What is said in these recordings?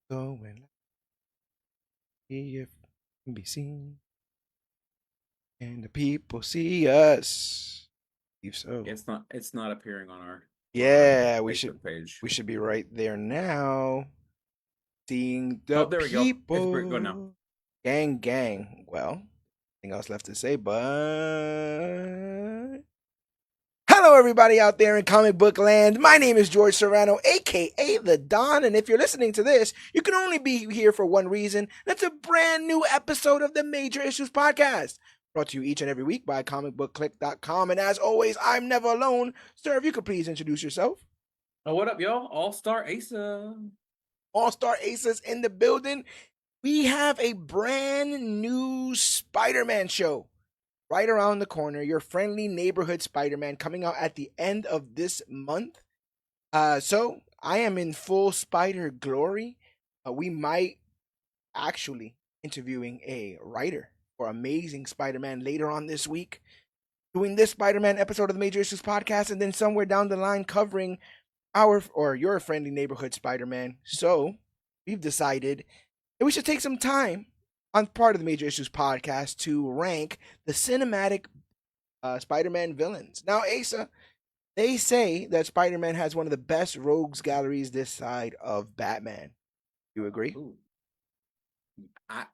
Going if can be seen and the people see us. Believe so. It's not appearing on our Yeah, Facebook page. we should be right there now. Seeing Oh, the there we go. It's good now. people. Gang gang. Well, nothing else left to say, but hello, everybody out there in comic book land. My name is George Serrano, aka The Don, and if you're listening to this, you can only be here for one reason. That's a brand new episode of the Major Issues Podcast, brought to you each and every week by comicbookclick.com. And as always, I'm never alone. Sir, if you could please introduce yourself. Oh, what up, y'all? All-Star Asa. All-Star Aces in the building. We have a brand new Spider-Man show right around the corner. Your friendly neighborhood Spider-Man coming out at the end of this month. So I am in full Spider glory. We might actually interviewing a writer for Amazing Spider-Man later on this week, doing this Spider-Man episode of the Major Issues Podcast, and then somewhere down the line covering our or your friendly neighborhood Spider-Man. So we've decided that we should take some time on part of the Major Issues Podcast to rank the cinematic Spider-Man villains. Now, Asa, they say that Spider-Man has one of the best rogues galleries this side of Batman. You agree? Ooh. I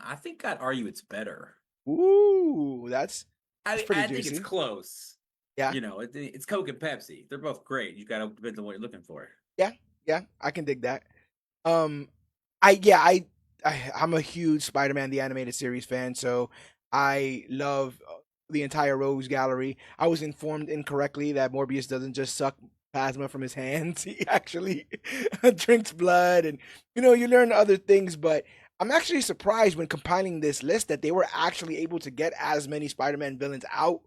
I think I'd argue it's better. Ooh, that's I pretty I think it's juicy. close. Yeah, It's Coke and Pepsi. They're both great. You gotta depend on what you're looking for. yeah, yeah. I can dig that. Um, I'm a huge Spider-Man the animated series fan, so I love the entire Rogues Gallery. I was informed incorrectly that Morbius doesn't just suck plasma from his hands; he actually drinks blood, and you learn other things. But I'm actually surprised when compiling this list that they were actually able to get as many Spider-Man villains out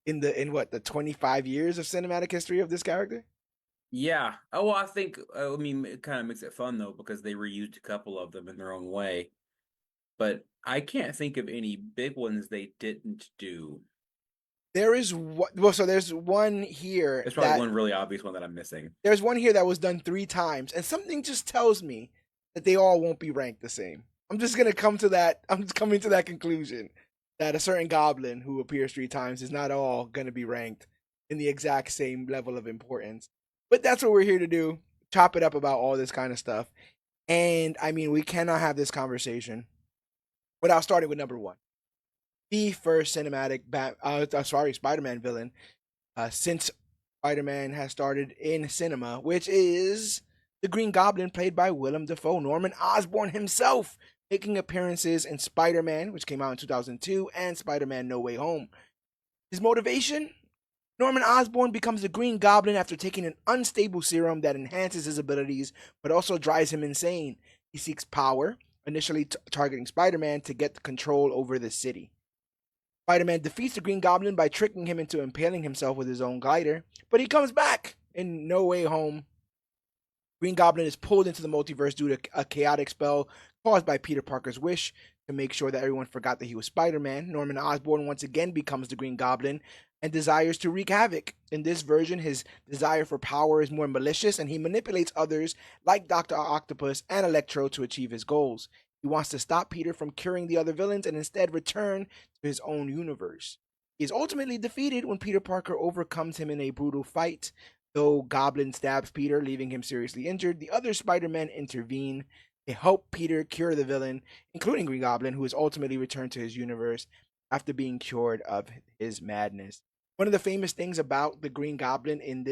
in what the 25 years of cinematic history of this character. Yeah. Oh, well, I think I mean it kind of makes it fun though because they reused a couple of them in their own way. But I can't think of any big ones they didn't do. There is well, so There's probably one really obvious one that I'm missing. there's one here that was done 3 times, and something just tells me that they all won't be ranked the same. I'm just gonna come to that. I'm just coming to that conclusion that a certain goblin who appears 3 times is not all gonna be ranked in the exact same level of importance. But that's what we're here to do: chop it up about all this kind of stuff. And I mean, we cannot have this conversation without starting with number one, the first cinematic Spider-Man villain since Spider-Man has started in cinema, which is the Green Goblin, played by Willem Dafoe, Norman Osborn himself, making appearances in Spider-Man, which came out in 2002, and Spider-Man No Way Home. His motivation? Norman Osborn becomes the Green Goblin after taking an unstable serum that enhances his abilities, but also drives him insane. He seeks power, initially targeting Spider-Man to get control over the city. Spider-Man defeats the Green Goblin by tricking him into impaling himself with his own glider, but he comes back in No Way Home. Green Goblin is pulled into the multiverse due to a chaotic spell caused by Peter Parker's wish to make sure that everyone forgot that he was Spider-Man. Norman Osborn once again becomes the Green Goblin and desires to wreak havoc. In this version, his desire for power is more malicious, and he manipulates others like Dr. Octopus and Electro to achieve his goals. He wants to stop Peter from curing the other villains and instead return to his own universe. He is ultimately defeated when Peter Parker overcomes him in a brutal fight. Though Goblin stabs Peter, leaving him seriously injured, the other Spider-Men intervene. They help Peter cure the villain, including Green Goblin, who is ultimately returned to his universe after being cured of his madness. One of the famous things about the Green Goblin in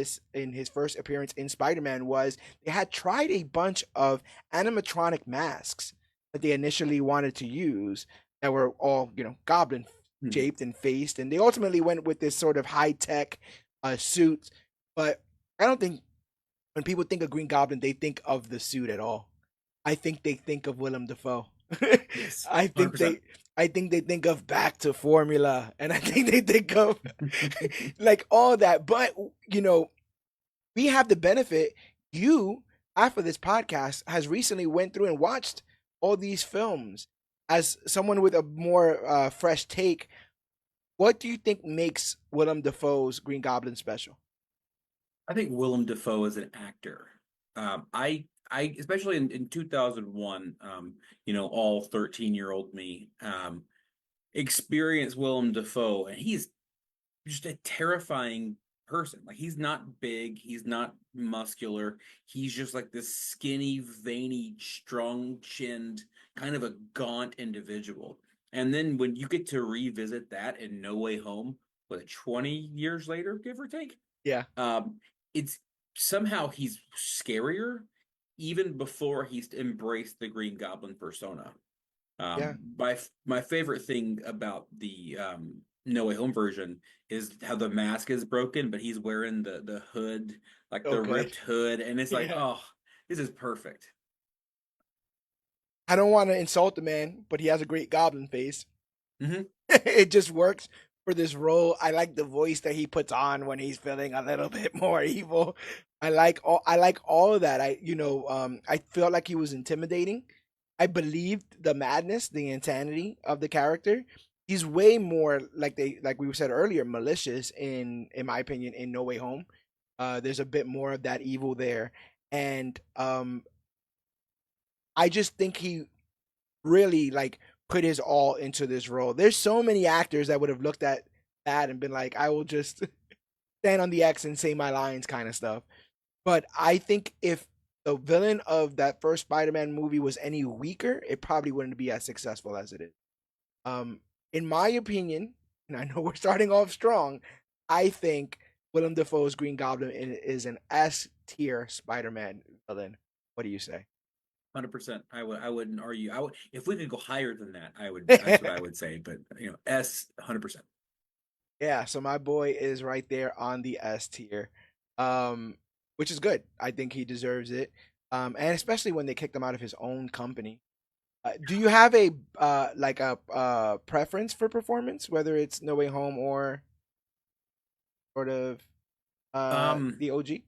his first appearance in Spider-Man was they had tried a bunch of animatronic masks that they initially wanted to use that were all, goblin Hmm. shaped and faced, and they ultimately went with this sort of high-tech suit. But I don't think when people think of Green Goblin, they think of the suit at all. I think they think of Willem Dafoe. Yes, I think 100%. they I think they think of back to formula, and I think they think of like all that. But we have the benefit. You, after this podcast, has recently went through and watched all these films. As someone with a more fresh take, what do you think makes Willem Dafoe's Green Goblin special? I think Willem Dafoe is an actor. I I especially in 2001, all 13-year-old me, experienced Willem Dafoe, and he's just a terrifying person. Like he's not big, he's not muscular. He's just like this skinny, veiny, strong-chinned, kind of a gaunt individual. And then when you get to revisit that in No Way Home, what, 20 years later, give or take, Yeah, it's somehow he's scarier even before he's embraced the Green Goblin persona. yeah. My favorite thing about the No Way Home version is how the mask is broken, but he's wearing the hood, like So the good. ripped hood, and it's like, Yeah. oh, this is perfect. I don't want to insult the man, but he has a great goblin face. Hmm. It just works for this role. I like the voice that he puts on when he's feeling a little bit more evil. I like all of that. I felt like he was intimidating. I believed the madness, the insanity of the character. He's way more like we said earlier, malicious in my opinion in No Way Home. There's a bit more of that evil there, and I just think he really like put his all into this role. There's so many actors that would have looked at that and been like, I will just stand on the X and say my lines kind of stuff. But I think if the villain of that first Spider-Man movie was any weaker, it probably wouldn't be as successful as it is. Um, in my opinion, and I know we're starting off strong, I think Willem Dafoe's Green Goblin is an S tier Spider-Man villain. What do you say? 100%. I wouldn't argue. I would if we could go higher than that. I would. That's what I would say. But S 100%. Yeah, so my boy is right there on the S tier, um, which is good. I think he deserves it, and especially when they kicked him out of his own company. Do you have a like a preference for performance, whether it's No Way Home or sort of Um, the OG,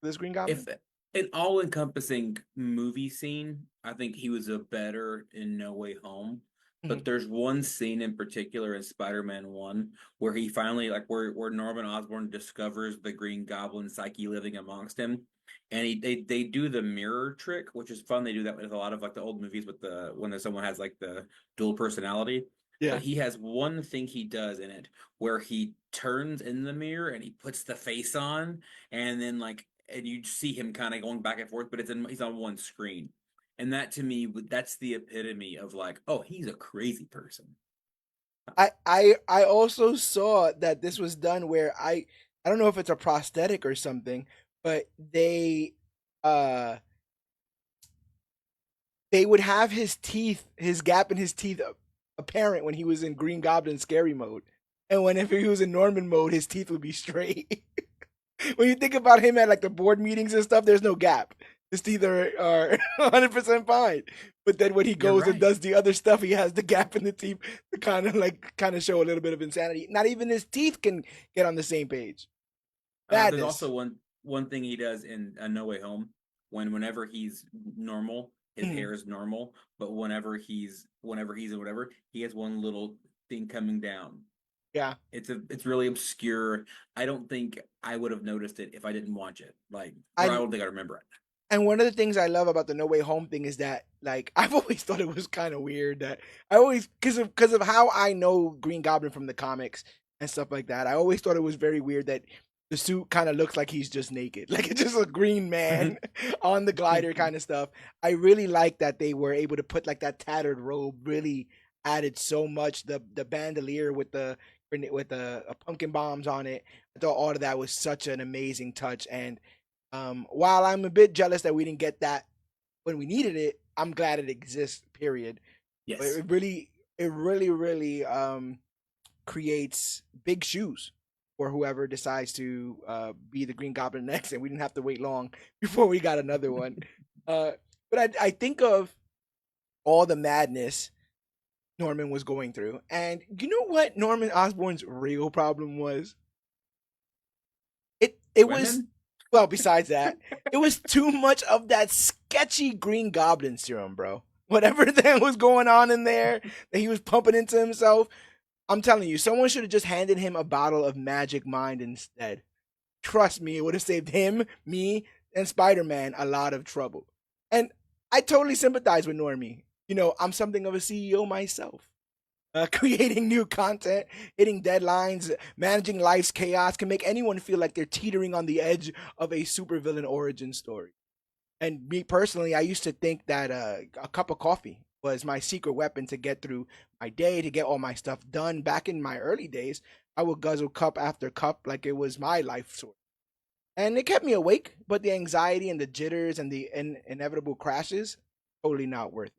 this Green if Goblin? an all-encompassing movie scene, I think he was a better in No Way Home. Mhm. But there's one scene in particular in Spider-Man 1 where he finally like where Norman Osborn discovers the Green Goblin psyche living amongst him. And they do the mirror trick, which is fun. They do that with a lot of like the old movies with the when there's someone has like the dual personality. But Yeah, he has one thing he does in it where he turns in the mirror and he puts the face on, and then like and you see him kind of going back and forth, but he's on one screen, and that to me that's the epitome of like, oh, he's a crazy person. I also saw that this was done where I don't know if it's a prosthetic or something, but uh they would have his teeth, his gap in his teeth apparent when he was in Green Goblin scary mode. And whenever he was in Norman mode, his teeth would be straight. When you think about him at like the board meetings and stuff, there's no gap. His teeth are 100% fine. But then when he You're goes and right. does the other stuff, he has the gap in the teeth to kind of show a little bit of insanity. Not even his teeth can get on the same page. There's Madness. also one thing he does in No Way Home whenever he's normal, his Mhm. hair is normal, but whenever he's in whatever, he has one little thing coming down. Yeah. It's really obscure. I don't think I would have noticed it if I didn't watch it. Like, or I I don't think I remember it. And one of the things I love about the No Way Home thing is that like I've always thought it was kind of weird that I always because of how I know Green Goblin from the comics and stuff like that. I always thought it was very weird that the suit kind of looks like he's just naked, like it's just a green man on the glider kind of stuff. I really like that they were able to put like that tattered robe. Really added so much. The bandolier with the pumpkin bombs on it. I thought all of that was such an amazing touch. And while I'm a bit jealous that we didn't get that when we needed it, I'm glad it exists. Period. Yes. It really creates big shoes for whoever decides to be the Green Goblin next, and we didn't have to wait long before we got another one. Uh, but I think of all the madness Norman was going through, and you know what Norman Osborn's real problem was? It was Women? well, besides that, it was too much of that sketchy Green Goblin serum, bro. Whatever that was going on in there that he was pumping into himself, I'm telling you, someone should have just handed him a bottle of Magic Mind instead. Trust me, it would have saved him, me, and Spider-Man a lot of trouble. And I totally sympathize with Normie. I'm something of a CEO myself. Creating new content, hitting deadlines, managing life's chaos can make anyone feel like they're teetering on the edge of a supervillain origin story. And me personally, I used to think that a cup of coffee was my secret weapon to get through my day, to get all my stuff done. Back in my early days, I would guzzle cup after cup like it was my life source. And it kept me awake, but the anxiety and the jitters and the inevitable crashes, totally not worth it.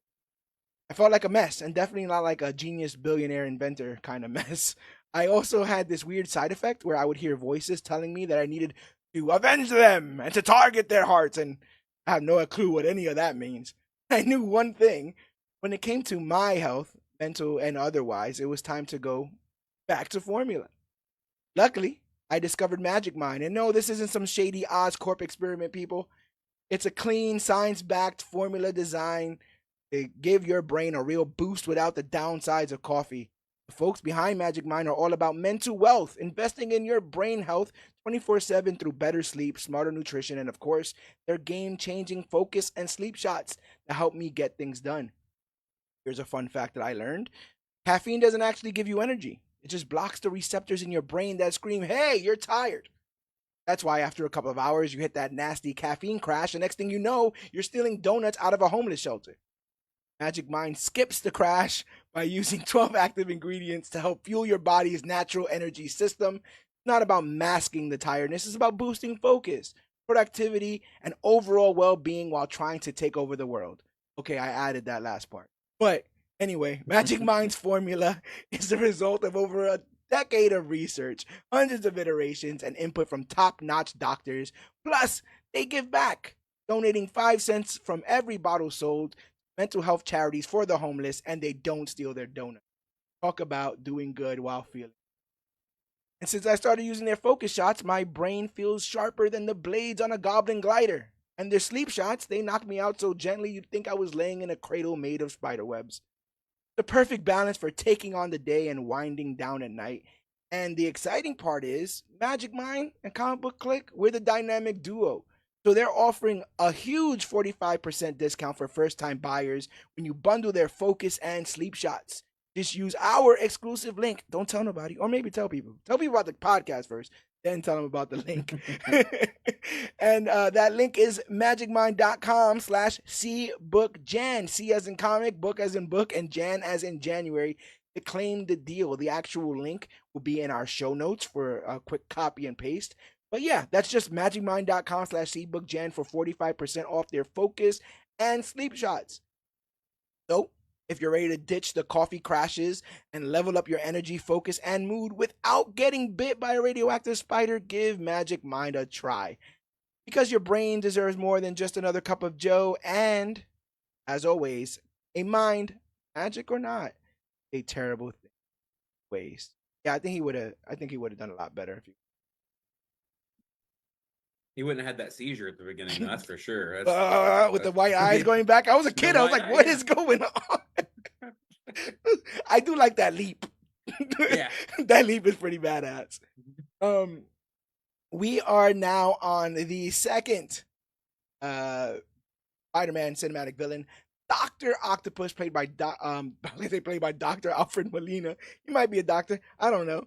I felt like a mess, and definitely not like a genius billionaire inventor kind of mess. I also had this weird side effect where I would hear voices telling me that I needed to avenge them and to target their hearts, and I have no clue what any of that means. I knew one thing: when it came to my health, mental and otherwise, it was time to go back to formula. Luckily, I discovered Magic Mind, and no, this isn't some shady Oscorp experiment, people. It's a clean, science-backed formula design to give your brain a real boost without the downsides of coffee. The folks behind Magic Mind are all about mental wealth, investing in your brain health 24/7 through better sleep, smarter nutrition, and of course, their game-changing focus and sleep shots to help me get things done. Here's a fun fact that I learned. Caffeine doesn't actually give you energy. It just blocks the receptors in your brain that scream, "Hey, you're tired." That's why after a couple of hours, you hit that nasty caffeine crash, and next thing you know, you're stealing donuts out of a homeless shelter. Magic Mind skips the crash by using 12 active ingredients to help fuel your body's natural energy system. It's not about masking the tiredness, it's about boosting focus, productivity, and overall well being while trying to take over the world. Okay, I added that last part. But anyway, Magic Mind's formula is the result of over a decade of research, hundreds of iterations, and input from top notch doctors. Plus, they give back, donating 5 cents from every bottle sold mental health charities for the homeless, and they don't steal their donuts. Talk about doing good while feeling. And since I started using their focus shots, my brain feels sharper than the blades on a goblin glider. And their sleep shots, they knock me out so gently you'd think I was laying in a cradle made of spider webs. The perfect balance for taking on the day and winding down at night. And the exciting part is, Magic Mind and Comic Book Click, we're the dynamic duo. So they're offering a huge 45% discount for first-time buyers when you bundle their focus and sleep shots. Just use our exclusive link. Don't tell nobody, or maybe tell people. Tell people about the podcast first, then tell them about the link. And that link is magicmind.com/cbookjan. C as in comic, book as in book, and Jan as in January. To claim the deal, the actual link will be in our show notes for a quick copy and paste. But yeah, that's just magicmind.com/cbookjan for 45% off their focus and sleep shots. So, if you're ready to ditch the coffee crashes and level up your energy, focus, and mood without getting bit by a radioactive spider, give Magic Mind a try. Because your brain deserves more than just another cup of joe, and, as always, a mind, magic or not, a terrible thing. Waste. Yeah, I think he would have done a lot better if you. He wouldn't have had that seizure at the beginning, that's for sure. With the white eyes going back. I was a kid. I was like, "What is going on?" I do like that leap. Yeah. That leap is pretty badass. We are now on the second Spider-Man cinematic villain, Dr. Octopus, played by Dr. Alfred Molina. He might be a doctor. I don't know.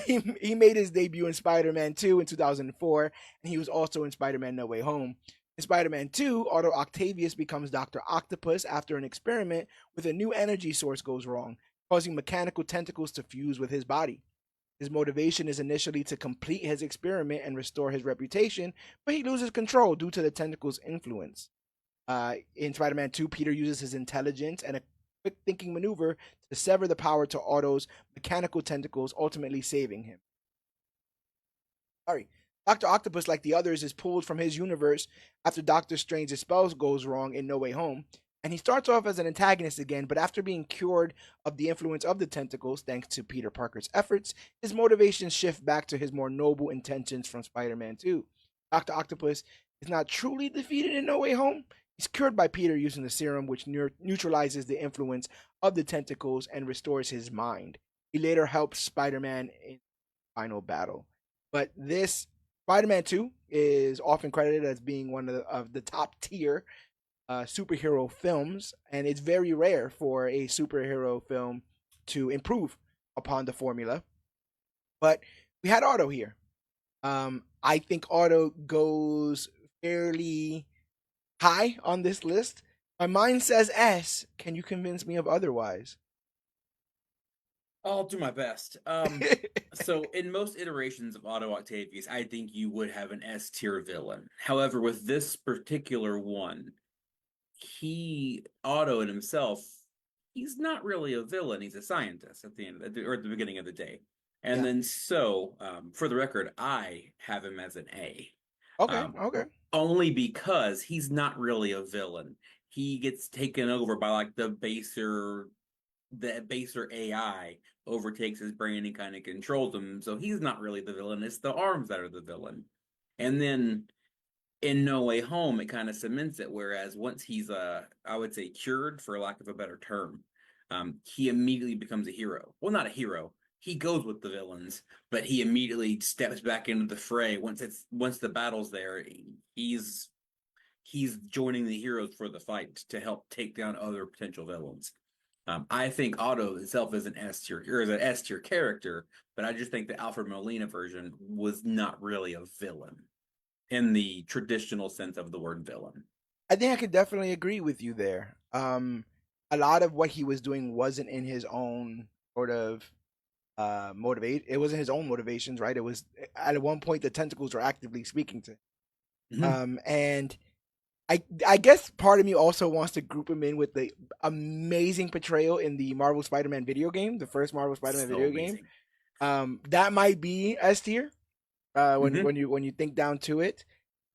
He made his debut in Spider-Man 2 in 2004, and he was also in Spider-Man No Way Home. In Spider-Man 2, Otto Octavius becomes Dr. Octopus after an experiment with a new energy source goes wrong, causing mechanical tentacles to fuse with his body. His motivation is initially to complete his experiment and restore his reputation, but he loses control due to the tentacles' influence. In Spider-Man 2, Peter uses his intelligence and a quick thinking maneuver to sever the power to Otto's mechanical tentacles, ultimately saving him. Dr. Octopus, like the others, is pulled from his universe after Doctor Strange's spell goes wrong in No Way Home, and he starts off as an antagonist again, but after being cured of the influence of the tentacles, thanks to Peter Parker's efforts, his motivations shift back to his more noble intentions from Spider-Man 2. Dr. Octopus is not truly defeated in No Way Home. He's cured by Peter using the serum, which neutralizes the influence of the tentacles and restores his mind. He later helps Spider-Man in the final battle. But this Spider-Man 2 is often credited as being one of the top tier superhero films, and it's very rare for a superhero film to improve upon the formula. But we had Otto here. I think Otto goes fairly high on this list. My mind says S. Can you convince me of otherwise? I'll do my best. So in most iterations of Otto Octavius, I think you would have an S tier villain. However, with this particular one, Otto in himself, he's not really a villain. He's a scientist at the end of or at the beginning of the day. And Yeah. then for the record, I have him as an A. Okay. Um, Okay. Only because he's not really a villain. He gets taken over by like the baser AI overtakes his brain and kind of controls him. So he's not really the villain. It's the arms that are the villain. And then in No Way Home, it kind of cements it. Whereas once he's I would say cured, for lack of a better term, he immediately becomes a hero. Well, not a hero. He goes with the villains, but he immediately steps back into the fray once the battle's there. He's joining the heroes for the fight to help take down other potential villains. I think Otto itself is an S tier or is an S tier character, but I just think the Alfred Molina version was not really a villain in the traditional sense of the word villain. I think I could definitely agree with you there. A lot of what he was doing wasn't in his own sort of motivate. It wasn't his own motivations, right? It was at one point the tentacles were actively speaking to him. And I guess part of me also wants to group him in with the amazing portrayal in the Marvel Spider-Man video game, the first Marvel Spider-Man So video amazing. game. That might be S tier Mhm. when you think down to it.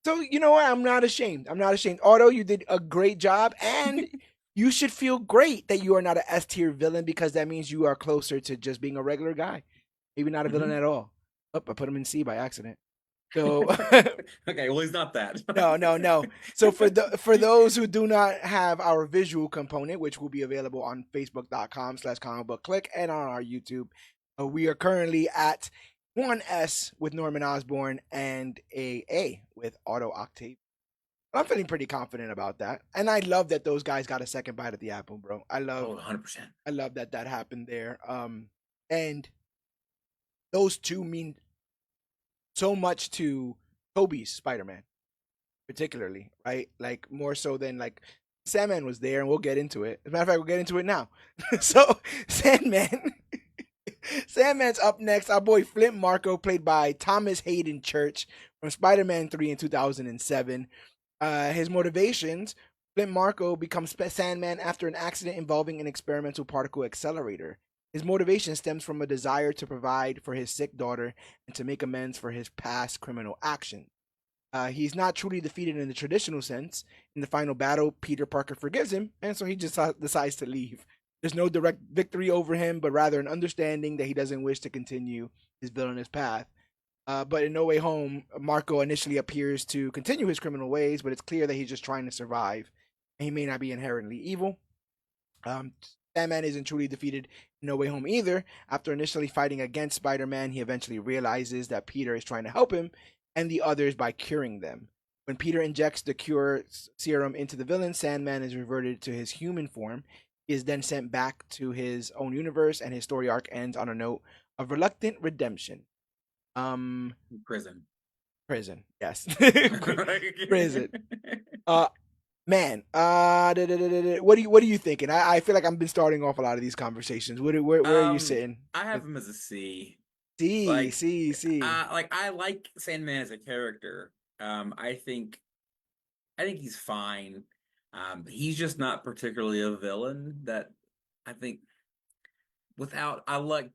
So you know what? I'm not ashamed. I'm not ashamed. Otto, you did a great job, and you should feel great that you are not an S tier villain because that means you are closer to just being a regular guy, maybe not a villain Mhm. at all. Oh, I put him in C by accident. So Okay, well he's not that. no, no, no. So for those who do not have our visual component, which will be available on facebook.com/comicbookclick and on our YouTube, we are currently at 1S with Norman Osborn and a with Otto Octave. I'm feeling pretty confident about that, and I love that those guys got a second bite at the apple, bro. Oh, 100%. I love that happened there. And those two mean so much to Toby's Spider-Man, particularly, right? Like more so than like Sandman was there, and we'll get into it. As a matter of fact, we'll get into it now. So Sandman, Sandman's up next. Our boy Flint Marko, played by Thomas Hayden Church from Spider-Man 3 in 2007. His motivations: Flint Marko becomes Sandman after an accident involving an experimental particle accelerator. His motivation stems from a desire to provide for his sick daughter and to make amends for his past criminal actions. He's not truly defeated in the traditional sense. In the final battle, Peter Parker forgives him, and so he just decides to leave. There's no direct victory over him, but rather an understanding that he doesn't wish to continue his villainous path. But in No Way Home, Marco initially appears to continue his criminal ways, but it's clear that he's just trying to survive, and he may not be inherently evil. Sandman isn't truly defeated in No Way Home either. After initially fighting against Spider-Man, he eventually realizes that Peter is trying to help him and the others by curing them. When Peter injects the cure serum into the villain, Sandman is reverted to his human form. He is then sent back to his own universe, and his story arc ends on a note of reluctant redemption. Prison. Prison, yes, prison. Uh, Man, what are you thinking? I feel like I've been starting off a lot of these conversations. Where are you sitting? I have him as a C. C, Like, C, C. I like Sandman as a character. I think he's fine. He's just not particularly a villain that I think I like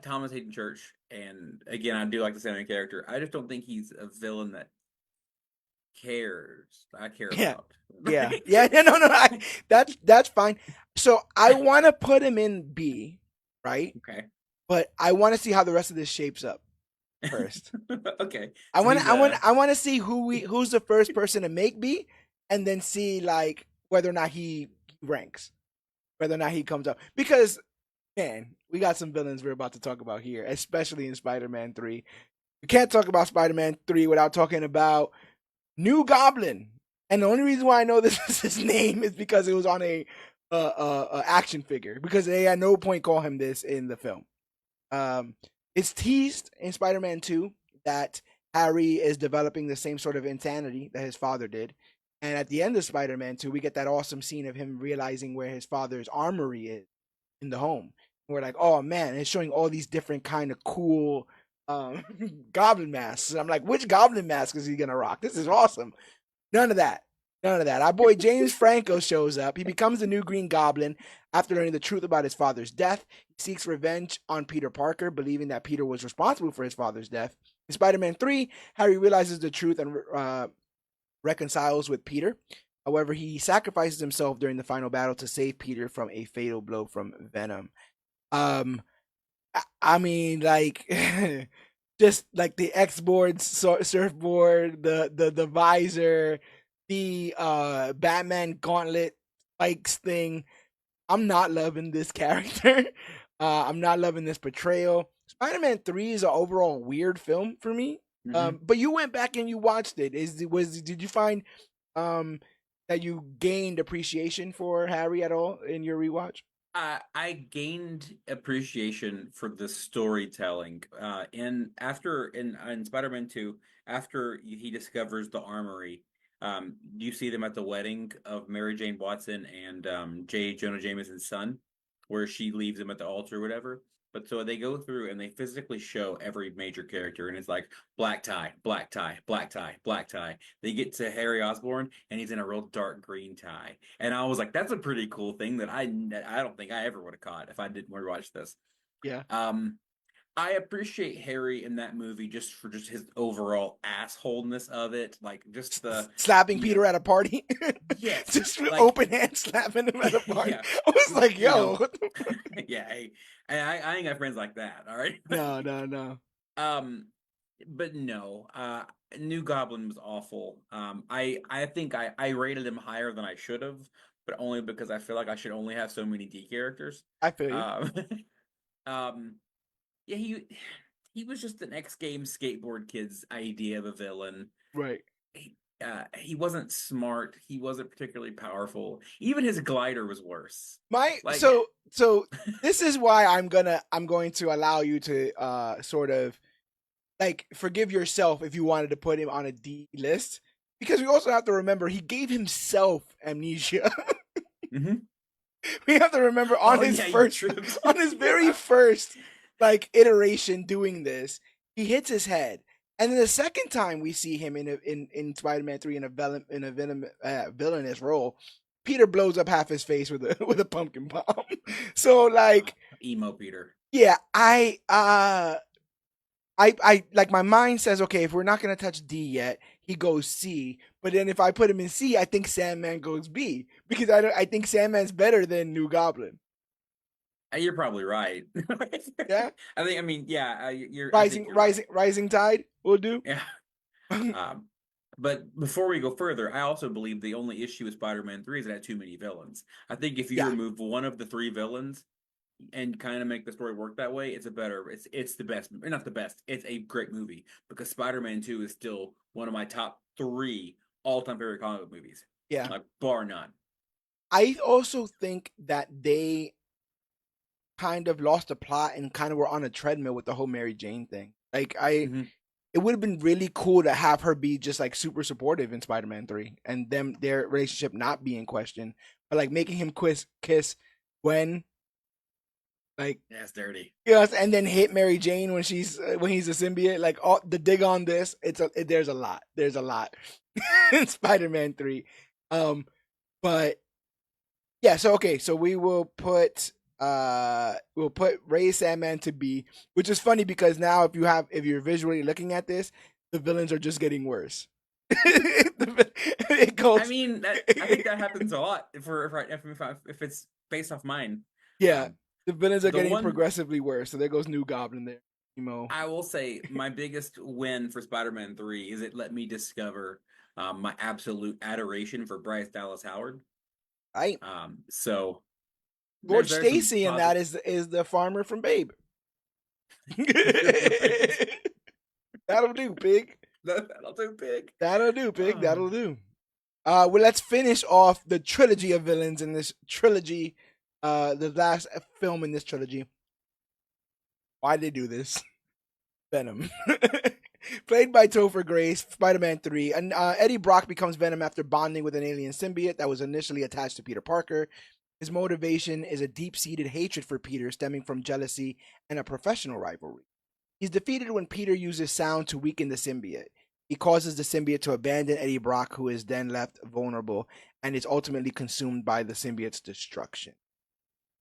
Thomas Hayden Church, and again I do like the Sandman character. I just don't think he's a villain that I care Yeah, about. yeah, yeah. No. That's fine. So I want to put him in B, right? Okay. But I want to see how the rest of this shapes up first. Okay. I So want he's to, I want, I want to see who's the first person to make B, and then see like whether or not he ranks, whether or not he comes up. Because man, we got some villains we're about to talk about here, especially in Spider-Man 3. we can't talk about Spider-Man 3 without talking about New Goblin. And the only reason why I know this is his name is because it was on a action figure. Because they at no point call him this in the film. Um, it's teased in Spider-Man 2 that Harry is developing the same sort of insanity that his father did. And at the end of Spider-Man 2, we get that awesome scene of him realizing where his father's armory is in the home. And we're like, oh man, and it's showing all these different kind of cool um, goblin masks. And I'm like, which goblin mask is he gonna rock? This is awesome. None of that. None of that. Our boy James Franco shows up. He becomes the new Green Goblin after learning the truth about his father's death. He seeks revenge on Peter Parker, believing that Peter was responsible for his father's death. In Spider-Man 3, Harry realizes the truth and reconciles with Peter. However, he sacrifices himself during the final battle to save Peter from a fatal blow from Venom. I mean, like, just like the X-board surfboard, the visor, the Batman gauntlet spikes thing. I'm not loving this character. I'm not loving this portrayal. Spider-Man 3 is an overall weird film for me. But you went back and you watched it. Did you find that you gained appreciation for Harry at all in your rewatch? I gained appreciation for the storytelling. In Spider-Man 2, after he discovers the armory, you see them at the wedding of Mary Jane Watson and J. Jonah Jameson's son, where she leaves him at the altar or whatever. But so they go through and they physically show every major character, and it's like black tie, black tie, black tie, black tie. They get to Harry Osborn, and he's in a real dark green tie. And I was like, that's a pretty cool thing that I don't think I ever would have caught if I didn't rewatch this. Yeah. I appreciate Harry in that movie just for just his overall assholeness of it, like just the slapping Peter at a party. Yes, just with open hand slapping him at a party. Yeah. I was like, yo, yeah, hey, I ain't got friends like that. All right. no. But no, New Goblin was awful. I think I rated him higher than I should have, but only because I feel like I should only have so many D characters. I feel you. Yeah, he was just an X Games skateboard kid's idea of a villain. Right. He wasn't smart. He wasn't particularly powerful. Even his glider was worse. So this is why I'm going to allow you to sort of like forgive yourself if you wanted to put him on a D list, because we also have to remember he gave himself amnesia. We have to remember on his very first like iteration doing this, he hits his head. And then the second time we see him in Spider-Man 3 in a Venom villainous role, Peter blows up half his face with a pumpkin bomb. So like emo Peter. Yeah, I like my mind says, okay, if we're not gonna touch D yet, he goes C. But then if I put him in C, I think Sandman goes B, because I think Sandman's better than New Goblin. You're probably right. Yeah. You're rising tide will do. Yeah. But before we go further, I also believe the only issue with Spider-Man 3 is it had too many villains. I think if you remove one of the three villains and kind of make the story work that way, it's the best, not the best. It's a great movie, because Spider-Man 2 is still one of my top 3 all-time favorite comic book movies. Yeah. Like bar none. I also think that they kind of lost the plot and kind of were on a treadmill with the whole Mary Jane thing. Like it would have been really cool to have her be just like super supportive in Spider-Man 3 and their relationship not be in question, but like making him kiss Gwen. Like, that's dirty. Yes, and then hit Mary Jane when he's a symbiote. Like, all the dig on this, there's a lot. There's a lot in Spider-Man 3. But yeah, so okay, so we'll put Ray Sandman to B, which is funny because now if you're visually looking at this, the villains are just getting worse. It goes. I mean, I think that happens a lot if it's based off mine. Yeah. The villains are getting progressively worse. So there goes New Goblin there. I will say my biggest win for Spider-Man 3 is it let me discover my absolute adoration for Bryce Dallas Howard. Right. So George Stacy in that is the farmer from Babe. That'll do, pig. That'll do, pig. That'll do, pig. That'll do. Well, let's finish off the trilogy of villains in this trilogy. The last film in this trilogy. Why'd they do this? Venom. Played by Topher Grace, Spider-Man 3. And Eddie Brock becomes Venom after bonding with an alien symbiote that was initially attached to Peter Parker. His motivation is a deep-seated hatred for Peter stemming from jealousy and a professional rivalry. He's defeated when Peter uses sound to weaken the symbiote. He causes the symbiote to abandon Eddie Brock, who is then left vulnerable and is ultimately consumed by the symbiote's destruction.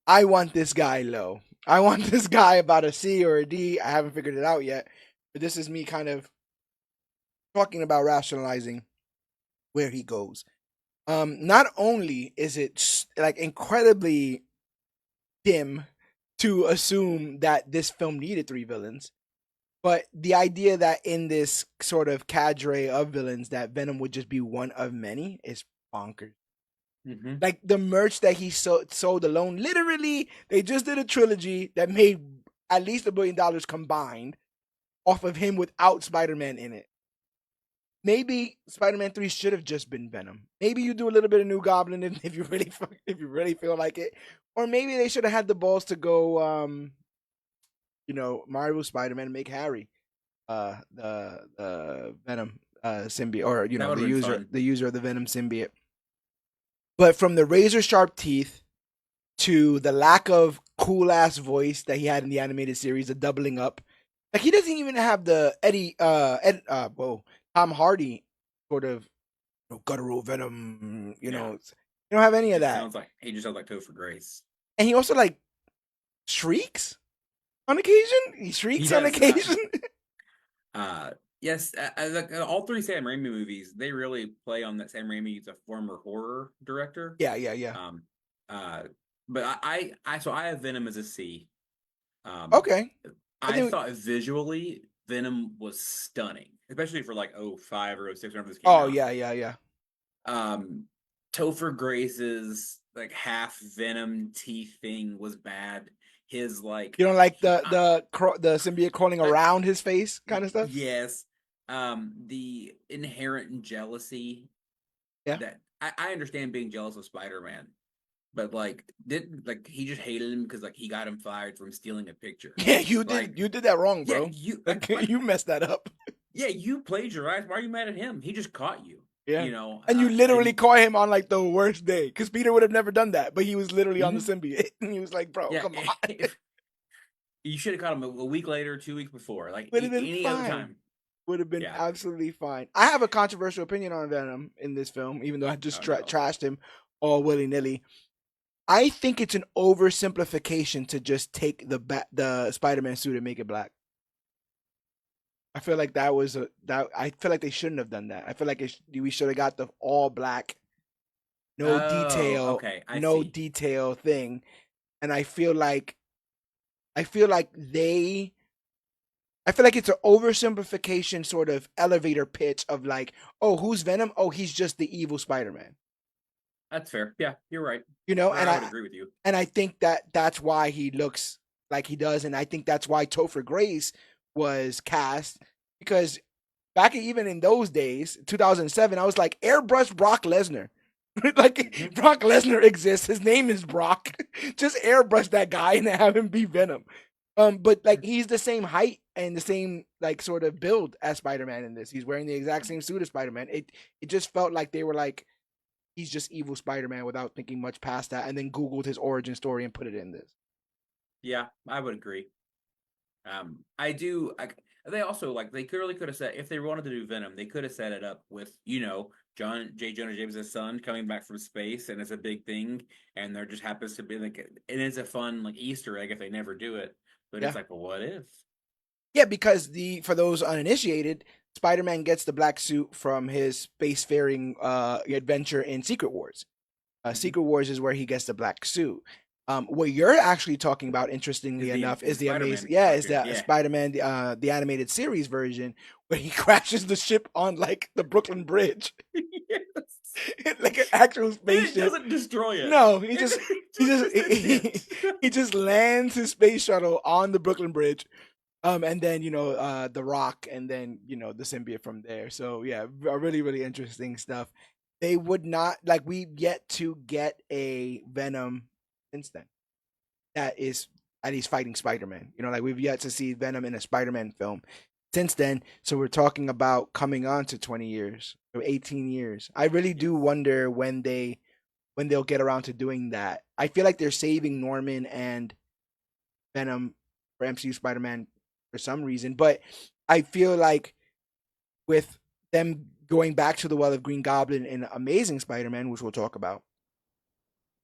I want this guy low. I want this guy about a C or a D. I haven't figured it out yet. But this is me kind of talking about rationalizing where he goes. Not only is it like incredibly dim to assume that this film needed 3 villains, but the idea that in this sort of cadre of villains that Venom would just be one of many is bonkers. Mm-hmm. Like the merch that he sold alone, literally, they just did a trilogy that made at least $1 billion combined off of him without Spider-Man in it. Maybe Spider-Man 3 should have just been Venom. Maybe you do a little bit of New Goblin if you really feel like it, or maybe they should have had the balls to go, Marvel Spider-Man and make Harry, the Venom symbiote, or the user of the Venom symbiote. But from the razor sharp teeth to the lack of cool ass voice that he had in the animated series, the doubling up, like he doesn't even have the Tom Hardy sort of guttural Venom, you don't have any of that. He just sounds like Topher Grace. And he also like shrieks on occasion. He shrieks on occasion. Yes, all 3 Sam Raimi movies, they really play on that. Sam Raimi is a former horror director. Yeah. But I have Venom as a C. Okay. I thought visually Venom was stunning, especially for like 05 or 06 whenever this came out. Oh yeah. Topher Grace's like half Venom teeth thing was bad. His like, you don't like the symbiote crawling around his face kind of stuff. Yes. The inherent jealousy. Yeah. That I understand being jealous of Spider-Man, but he just hated him because he got him fired from stealing a picture. Yeah, you did that wrong, bro. Yeah, you messed that up. Yeah, you plagiarized. Why are you mad at him? He just caught you. Yeah. And you literally caught him on the worst day, because Peter would have never done that, but he was literally on the symbiote, and he was like, "Bro, come on." You should have caught him a week later, 2 weeks before, would have been any fine. other time. Would have been absolutely fine. I have a controversial opinion on Venom in this film, even though I just trashed him all willy-nilly. I think it's an oversimplification to just take the Spider-Man suit and make it black. I feel like I feel like they shouldn't have done that. I feel like we should have got the all black, no detail thing, and I feel like it's an oversimplification sort of elevator pitch of oh, who's Venom? Oh, he's just the evil Spider-Man. That's fair. Yeah, you're right. And I would agree with you. And I think that's why he looks like he does, and I think that's why Topher Grace was cast, because back even in those days, 2007, I was like, airbrush Brock Lesnar. Brock Lesnar exists. His name is Brock. Just airbrush that guy and have him be Venom. But he's the same height and the same sort of build as Spider-Man in this. He's wearing the exact same suit as Spider-Man. It just felt like they were he's just evil Spider-Man without thinking much past that, and then Googled his origin story and put it in this. Yeah, I would agree. I do. They also they clearly could have said, if they wanted to do Venom, they could have set it up with John J. Jonah James' son coming back from space, and it's a big thing, and there just happens to be it is a fun Easter egg if they never do it, but it's well, what if? Yeah, because for those uninitiated, Spider-Man gets the black suit from his spacefaring adventure in Secret Wars. Secret Wars is where he gets the black suit. What you're actually talking about, interestingly enough, is the Spider-Man, the animated series version, where he crashes the ship on the Brooklyn Bridge. Yes. Like an actual spaceship. It doesn't destroy it. No, he just lands his space shuttle on the Brooklyn Bridge, And then the Rock, and then the symbiote from there. So yeah, really really interesting stuff. They would not like we've yet to get a Venom since then that is at least fighting Spider-Man. Like we've yet to see Venom in a Spider-Man film since then. So we're talking about coming on to 20 years or 18 years. I really do Yes. wonder when they'll get around to doing that. I feel like they're saving Norman and Venom for MCU Spider-Man for some reason, but I feel like with them going back to the well of Green Goblin in Amazing Spider-Man, which we'll talk about,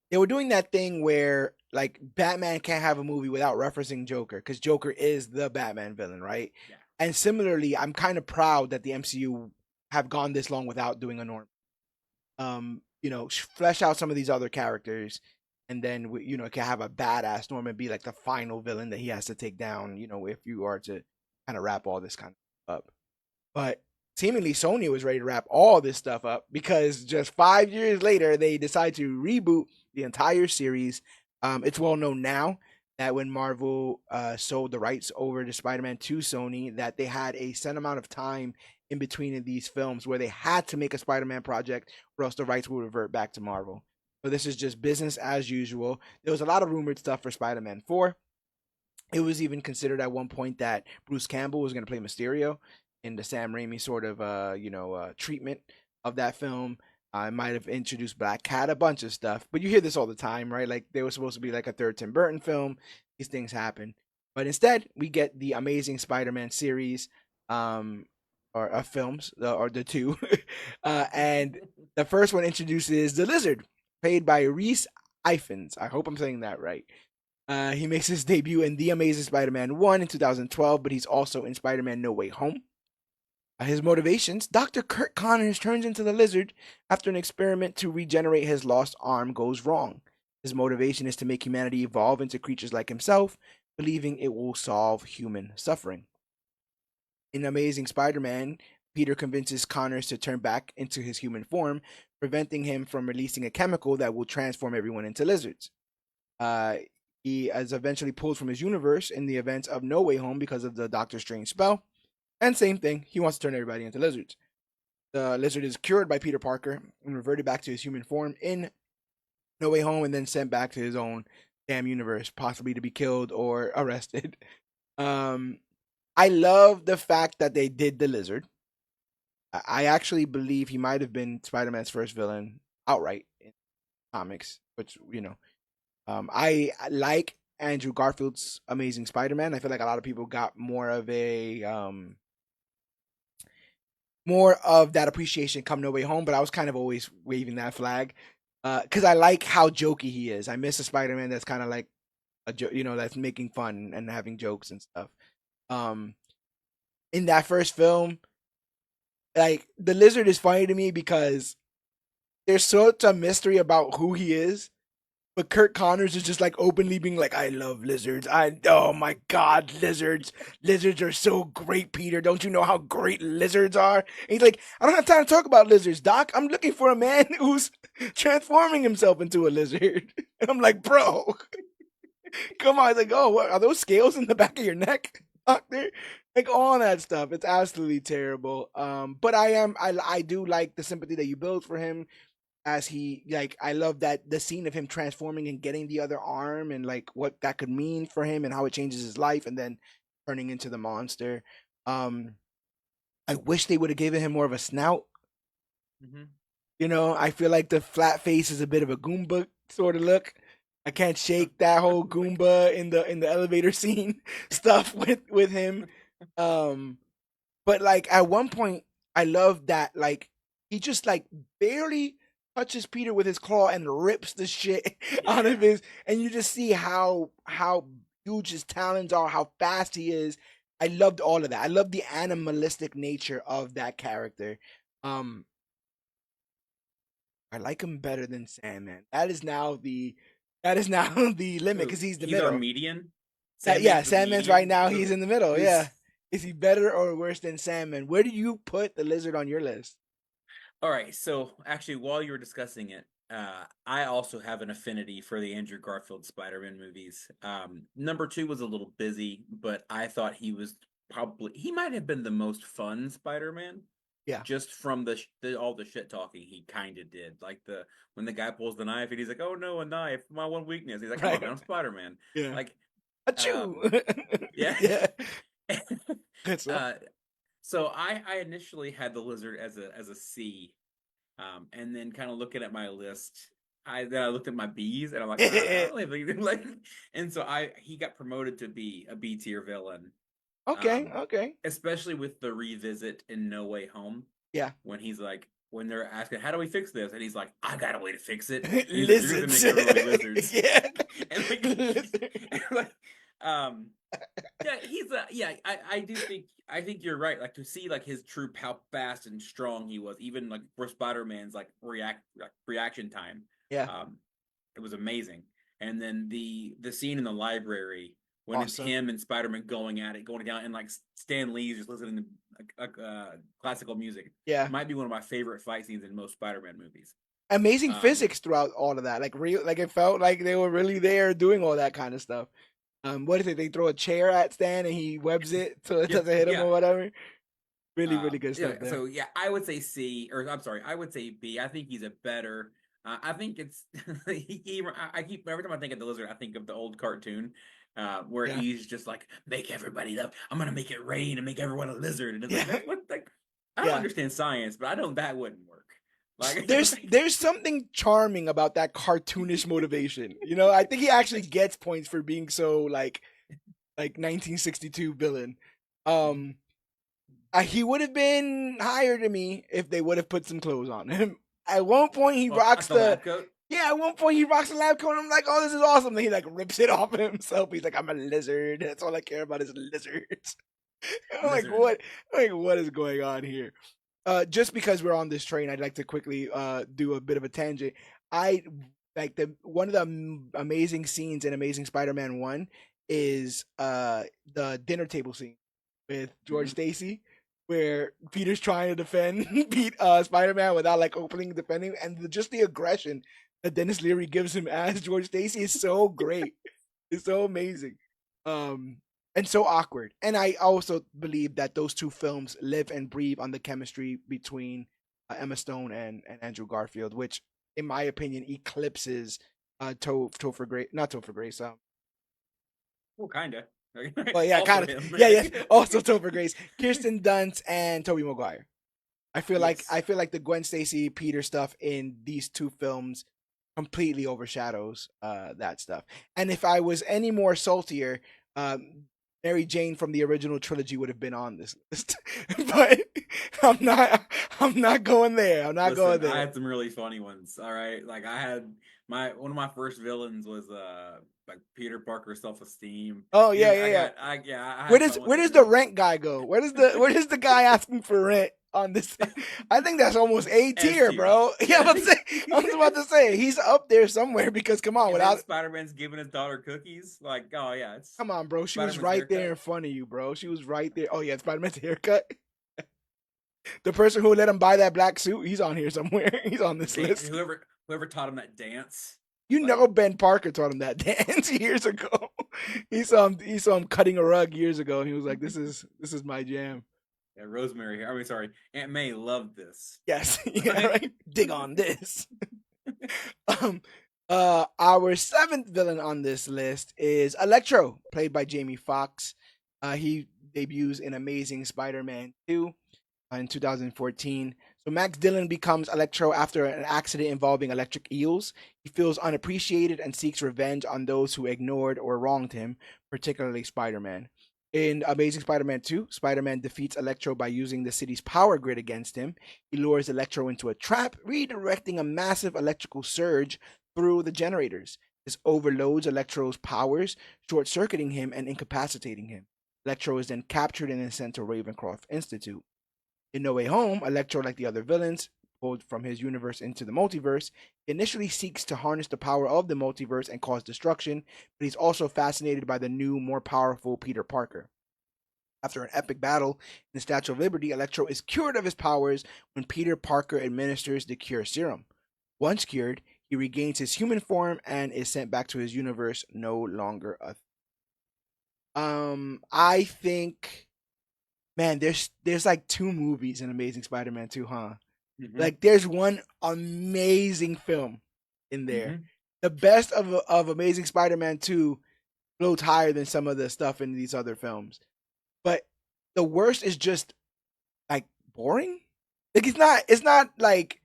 they were doing that thing where like Batman can't have a movie without referencing Joker because Joker is the Batman villain, right? Yeah. And similarly, I'm kind of proud that the MCU have gone this long without doing a Norman. Flesh out some of these other characters, and then can have a badass Norman be like the final villain that he has to take down. If you are to kind of wrap all this kind of up, but seemingly Sony was ready to wrap all this stuff up because just 5 years later they decide to reboot the entire series. It's well known now that when Marvel sold the rights over to Spider-Man to Sony, that they had a set amount of time in between of these films where they had to make a Spider-Man project or else the rights will revert back to Marvel. So this is just business as usual. There was a lot of rumored stuff for Spider-Man 4. It was even considered at one point that Bruce Campbell was going to play Mysterio in the Sam Raimi sort of treatment of that film. I might have introduced Black Cat, a bunch of stuff, but you hear this all the time, right? Like they were supposed to be like a third Tim Burton film. These things happen, but instead we get the Amazing Spider-Man series, or films, or the two, and the first one introduces the Lizard, played by Reese Ifans. I hope I'm saying that right. He makes his debut in The Amazing Spider-Man 1 in 2012, but he's also in Spider-Man No Way Home. His motivations: Dr. Kurt Connors turns into the Lizard after an experiment to regenerate his lost arm goes wrong. His motivation is to make humanity evolve into creatures like himself, believing it will solve human suffering. In Amazing Spider-Man, Peter convinces Connors to turn back into his human form, preventing him from releasing a chemical that will transform everyone into lizards. Uh, he is eventually pulled from his universe in the events of No Way Home because of the Doctor Strange spell. And same thing, he wants to turn everybody into lizards. The lizard is cured by Peter Parker and reverted back to his human form in No Way Home, and then sent back to his own damn universe, possibly to be killed or arrested. Um, I love the fact that they did the lizard. I actually believe he might have been Spider-Man's first villain outright in comics, which I like Andrew Garfield's Amazing Spider-Man. I feel like a lot of people got more of that appreciation come No Way Home, but I was kind of always waving that flag because I like how jokey he is. I miss a Spider-Man that's kind of like a that's making fun and having jokes and stuff. Um, in that first film, like the Lizard is funny to me because there's such a mystery about who he is. But Kurt Connors is just like openly being like, I love lizards. Oh my God, lizards. Lizards are so great, Peter. Don't you know how great lizards are? And he's like, I don't have time to talk about lizards, Doc. I'm looking for a man who's transforming himself into a lizard. And I'm like, bro, come on. He's like, oh, what are those scales in the back of your neck, Doctor? Like all that stuff. It's absolutely terrible. But I do like the sympathy that you build for him as he like I love that the scene of him transforming and getting the other arm and like what that could mean for him and how it changes his life and then turning into the monster. Um I wish they would have given him more of a snout. Mm-hmm. I feel like the flat face is a bit of a Goomba sort of look. I can't shake that whole Goomba in the elevator scene stuff with him. Um but like at one point I love that like he just like barely touches Peter with his claw and rips the shit out of his, and you just see how huge his talons are, how fast he is. I loved all of that. I love the animalistic nature of that character. Um I like him better than Sandman. That is now the limit because he's the He's our middle. median. Yeah, Sandman's the Sandman's right median. now. So He's in the middle. Yeah. who's Is he better or worse than Sandman? Where do you put the lizard on your list? all right? So actually, while you were discussing it, I also have an affinity for the Andrew Garfield Spider-Man movies. Number two was a little busy, but I thought he might have been the most fun Spider-Man, Yeah. just from all the shit talking he kind of did. Like when the guy pulls the knife and he's like, "Oh no, a knife! My one weakness." He's like, "Come on, man, Right. I'm Spider-Man." Yeah. Like, Achoo. um, yeah. Yeah. Good stuff. uh, so I initially had the lizard as a C, and then kind of looking at my list, I looked at my B's and I'm like, I don't even like, and so he got promoted to be a B tier villain, Okay. um, Okay. especially with the revisit in No Way Home Yeah. when he's like when they're asking how do we fix this and he's like I got a way to fix it. And he's like, you're gonna Lizards. make everybody lizards. Yeah. and like, Lizard. and like um yeah, I think you're right. Like to see like his true how fast and strong he was, even like for Spider-Man's like reaction time. Yeah. Um, it was amazing. And then the scene in the library when it's Awesome. him and Spider-Man going at it, going down, and like Stan Lee's just listening to classical music. Yeah. Might be one of my favorite fight scenes in most Spider-Man movies. Amazing Um, physics throughout all of that. Like real, like it felt like they were really there doing all that kind of stuff. What is it? They throw a chair at Stan and he webs it so it yeah, doesn't hit him yeah. or whatever. Really, really good stuff Yeah, there. so yeah, I would say C, or I'm sorry, I would say B. I think he's a better. I think it's I keep every time I think of the lizard, I think of the old cartoon, where Yeah. he's just like make everybody up. I'm gonna make it rain and make everyone a lizard, and it's like Yeah. that's what like I don't Yeah. understand science, but I know that wouldn't work. Like, There's something charming about that cartoonish motivation. You know, I think he actually gets points for being so like 1962 villain. Um, he would have been higher to me if they would have put some clothes on him. At one point, he well, rocks the the lab coat. yeah. At one point, he rocks the lab coat. And I'm like, oh, this is awesome. Then he like rips it off of himself. He's like, I'm a lizard. That's all I care about is lizards. I'm like, Lizard. what is going on here? Just because we're on this train, I'd like to quickly do a bit of a tangent. I like the one of the amazing scenes in Amazing Spider-Man 1 is the dinner table scene with George Mm-hmm. Stacy, where Peter's trying to defend Spider-Man without like opening defending, and just the aggression that Dennis Leary gives him as George Stacy is so great. It's so amazing. Um, and so awkward. And I also believe that those two films live and breathe on the chemistry between Emma Stone and Andrew Garfield, which, in my opinion, eclipses Topher Grace, not Topher Grace. Well, kinda. Well, yeah, Also kind of. him. Yeah, yes. Also Topher Grace, Kirsten Dunst, and Tobey Maguire. Yes. I feel like the Gwen Stacy Peter stuff in these two films completely overshadows that stuff. And if I was any more saltier, Mary Jane from the original trilogy would have been on this list. But I'm not. I'm not going there. I'm not going Listen, I there. had some really funny ones. All right, like I had one of my first villains was like Peter Parker self esteem. Oh yeah, Dude, yeah, yeah. I had fun with Where does him. the rent guy go? Where does the guy asking for rent on this? I think that's almost A S tier, tier. bro. Yeah, I was about to say he's up there somewhere because come on, And then without Spider Man's giving his daughter cookies. Like, oh yeah, it's come on, bro. She was Spider Man's right there haircut. in front of you, bro. She was right there. Oh yeah, Spider Man's haircut. The person who let him buy that black suit, he's on here somewhere. He's on this list. Whoever taught him that dance. You Like, know, Ben Parker taught him that dance years ago. He saw him cutting a rug years ago, and he was like, "This is my jam." yeah, Rosemary. I mean, sorry, Aunt May loved this. Yes, yeah, right. Dig on this. um, our seventh villain on this list is Electro, played by Jamie Foxx. He debuts in Amazing Spider-Man 2 in 2014. So Max Dillon becomes Electro after an accident involving electric eels. He feels unappreciated and seeks revenge on those who ignored or wronged him, particularly Spider-Man. In Amazing Spider-Man 2, Spider-Man defeats Electro by using the city's power grid against him. He lures Electro into a trap, redirecting a massive electrical surge through the generators. This overloads Electro's powers, short-circuiting him and incapacitating him. Electro is then captured and sent to Ravencroft Institute. In No Way Home, Electro, like the other villains, pulled from his universe into the multiverse, initially seeks to harness the power of the multiverse and cause destruction, but he's also fascinated by the new, more powerful Peter Parker. After an epic battle in the Statue of Liberty, Electro is cured of his powers when Peter Parker administers the Cure Serum. Once cured, he regains his human form and is sent back to his universe, no longer a. I think, man, there's like two movies in Amazing Spider-Man 2, huh? Mm-hmm. Like, there's one amazing film in there. Mm-hmm. The best of Amazing Spider-Man 2 floats higher than some of the stuff in these other films. But the worst is just like boring. Like, it's not like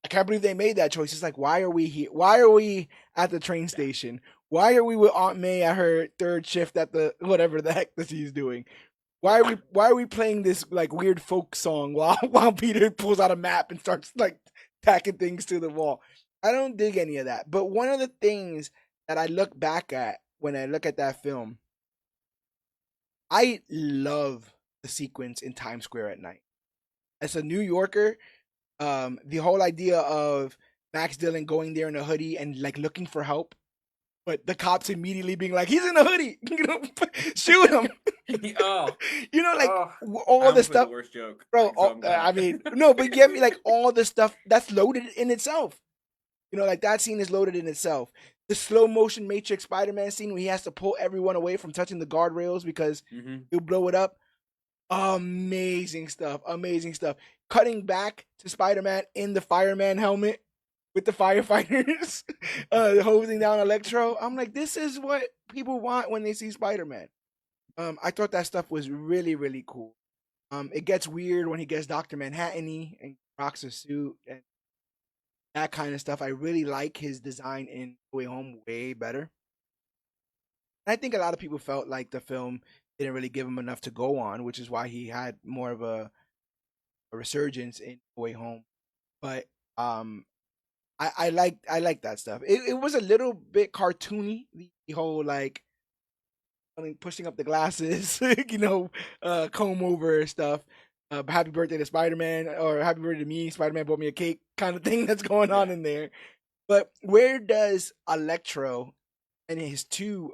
I can't believe they made that choice. It's like, why are we here? Why are we at the train Yeah. station? Why are we with Aunt May at her third shift at the whatever the heck that she's doing? Why are we playing this like weird folk song while Peter pulls out a map and starts like tacking things to the wall? I don't dig any of that. But one of the things that I look back at when I look at that film, I love the sequence in Times Square at night. As a New Yorker, the whole idea of Max Dillon going there in a hoodie and like looking for help, but the cops immediately being like, "He's in a hoodie, shoot him." Oh, Like oh! I all the almost made the stuff, worst joke, bro. so I'm glad. I mean, no, but get me like all the stuff that's loaded in itself. Like that scene is loaded in itself. The slow motion Matrix Spider-Man scene where he has to pull everyone away from touching the guardrails because Mm-hmm. he'll blow it up. Amazing stuff. Amazing stuff. Cutting back to Spider-Man in the fireman helmet with the firefighters hosing down Electro. I'm like, this is what people want when they see Spider-Man. I thought that stuff was really, really cool. It gets weird when he gets Dr. Manhattan-y and rocks a suit and that kind of stuff. I really like his design in Way Home way better. And I think a lot of people felt like the film didn't really give him enough to go on, which is why he had more of a resurgence in Way Home. But I like that stuff. It was a little bit cartoony, the whole like pushing up the glasses, comb over stuff. Happy birthday to Spider-Man, or happy birthday to me, Spider-Man bought me a cake kind of thing that's going on Yeah. in there. But where does Electro and his two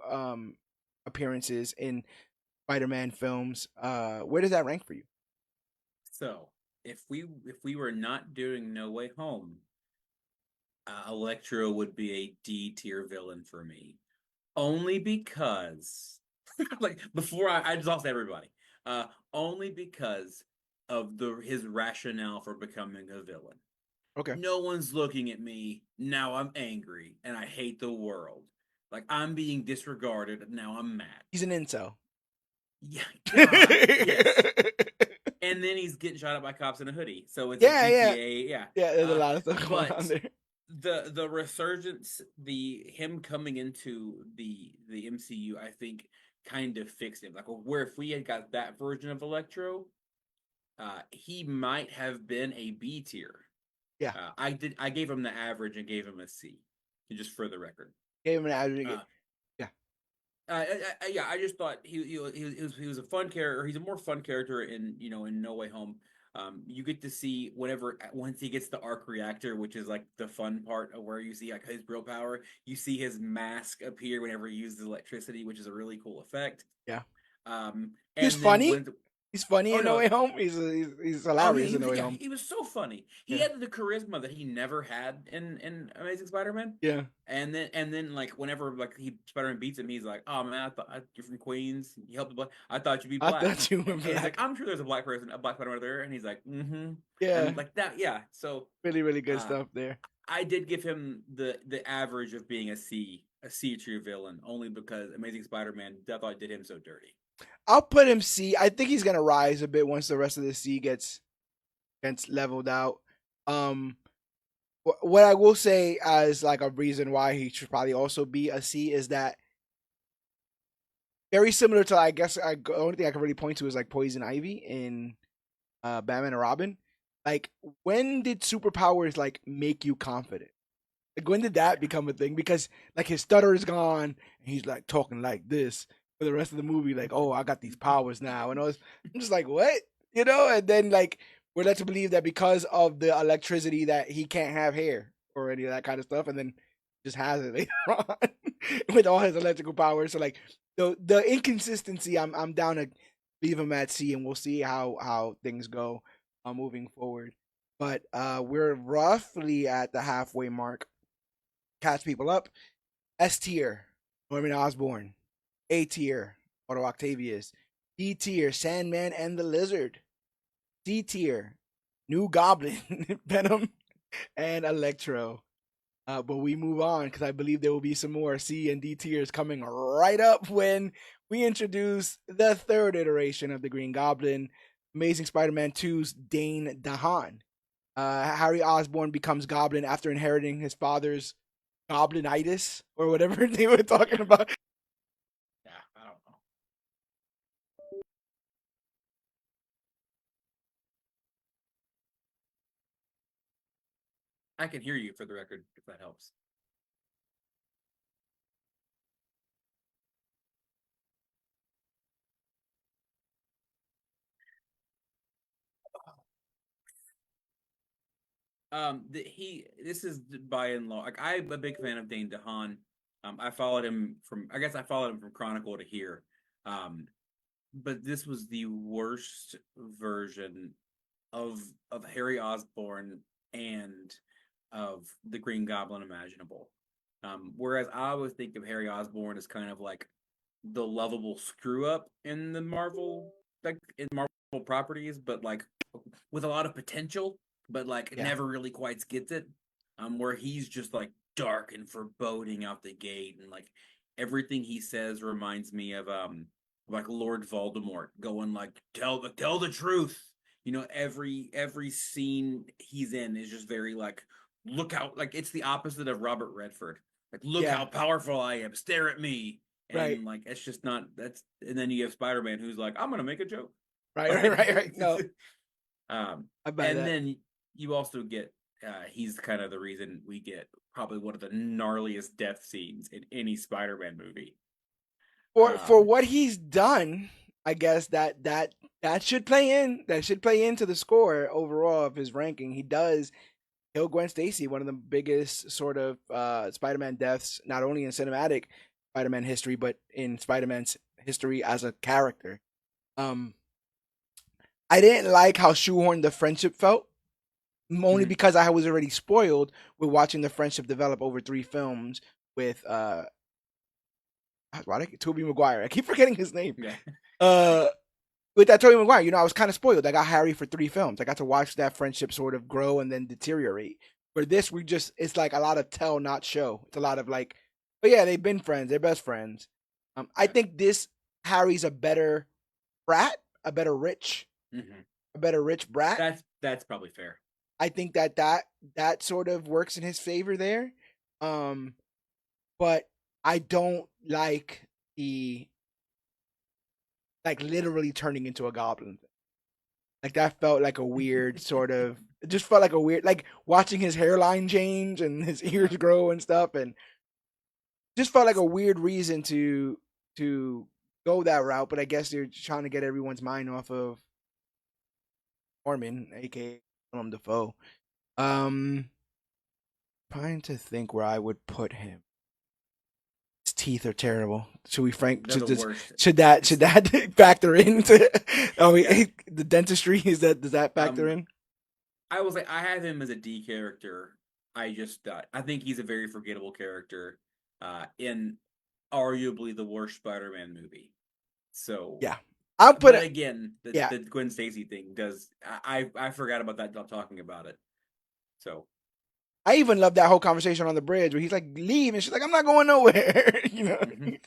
appearances in Spider-Man films, where does that rank for you? So if we were not doing No Way Home, Electro would be a D tier villain for me, only because like before I just lost everybody. Only because of his rationale for becoming a villain. Okay. No one's looking at me. Now I'm angry and I hate the world. Like I'm being disregarded. Now I'm mad. He's an incel. Yeah, yes. yeah, And then he's getting shot up by cops in a hoodie. So it's like yeah. GTA, yeah. Yeah, there's a lot of stuff going on But there. the resurgence, him coming into the MCU, I think kind of fixed him. Like where if we had got that version of Electro, he might have been a B tier. Yeah. I gave him the average and gave him a C, just for the record. Gave him an average. Yeah. Yeah, I just thought he was a fun character. He's a more fun character in No Way Home. You get to see once he gets the arc reactor, which is like the fun part of where you see like his real power. You see his mask appear whenever he uses electricity, which is a really cool effect. Yeah. He's And then funny. He's funny in No Way Home. He's hilarious in No Way Home. He was so funny. He had the charisma that he never had in Amazing Spider-Man. Yeah. And then like whenever like Spider-Man beats him, he's like, "Oh man, I thought you're from Queens. You helped the black. I thought you'd be black." I thought you were and black. he's like, "I'm sure there's a black Spider-Man there." And he's like, "Mm-hmm." Yeah. And like that, yeah. So really, really good stuff there. I did give him the average of being a C tier villain, only because Amazing Spider-Man, I thought did him so dirty. I'll put him C. I think he's gonna rise a bit once the rest of the C gets leveled out. What I will say as like a reason why he should probably also be a C is that very similar to, I guess, the only thing I can really point to is like Poison Ivy in Batman and Robin. Like, when did superpowers like make you confident? Like, when did that become a thing? Because like his stutter is gone and he's like talking like this for the rest of the movie. Like, oh, I got these powers now, and I'm just like, what? And then like we're led to believe that because of the electricity that he can't have hair or any of that kind of stuff, and then just has it later on with all his electrical powers. So like the inconsistency, I'm down to leave him at C, and we'll see how things go moving forward. But we're roughly at the halfway mark. catch people up. S tier, Norman Osborn. A tier, Otto Octavius. B tier, Sandman and the Lizard. C tier, New Goblin, Venom, and Electro. But we move on because I believe there will be some more C and D tiers coming right up when we introduce the third iteration of the Green Goblin, Amazing Spider-Man 2's Dane DeHaan. Harry Osborn becomes Goblin after inheriting his father's goblinitis or whatever they were talking about. Yeah, I don't know. I can hear you for the record, if that helps. This is by and large, like, I'm a big fan of Dane DeHaan. I guess I followed him from Chronicle to here. Um, but this was the worst version of Harry Osborn and of the Green Goblin imaginable. Whereas I always think of Harry Osborn as kind of like the lovable screw up in the Marvel, like in Marvel properties, but like with a lot of potential, but like Yeah. never really quite gets it. Where he's just like dark and foreboding out the gate, and like everything he says reminds me of like Lord Voldemort going like tell the truth. You know, every scene he's in is just very like look out, like it's the opposite of Robert Redford. Like look Yeah. how powerful I am, stare at me. Right. And like it's just not that's and then you have Spider-Man who's like, I'm gonna make a joke. Right. No, I buy And that. then you also get he's kind of the reason we get probably one of the gnarliest death scenes in any Spider-Man movie. For what he's done, I guess that should play in. That should play into the score overall of his ranking. He does kill Gwen Stacy, one of the biggest sort of Spider-Man deaths, not only in cinematic Spider-Man history, but in Spider-Man's history as a character. Um, I didn't like how shoehorned the friendship felt, only Mhm. because I was already spoiled with watching the friendship develop over 3 films with Tobey Maguire. I keep forgetting his name. Yeah. With that Tobey Maguire, I was kind of spoiled. I got Harry for 3 films. I got to watch that friendship sort of grow and then deteriorate. For this, it's like a lot of tell, not show. It's a lot of like, but yeah, they've been friends. They're best friends. I think this Harry's a better brat, a better rich, Mhm. a better rich brat. That's probably fair. I think that sort of works in his favor there. But I don't like the like literally turning into a goblin. Like that felt like a weird sort of. It just felt like a weird, like watching his hairline change and his ears grow and stuff, and just felt like a weird reason to go that route. But I guess they're trying to get everyone's mind off of Norman, aka Dafoe. Trying to think where I would put him. His teeth are terrible. Should we Frank? They're the worst. Should that factor into? The dentistry does that factor in? I will say I have him as a D character. I think he's a very forgettable character in arguably the worst Spider-Man movie. So yeah, I'll put it again. The Gwen Stacy thing does. I forgot about that. Talking about it. So I even love that whole conversation on the bridge where he's like, "Leave," and she's like, "I'm not going nowhere." Mhm.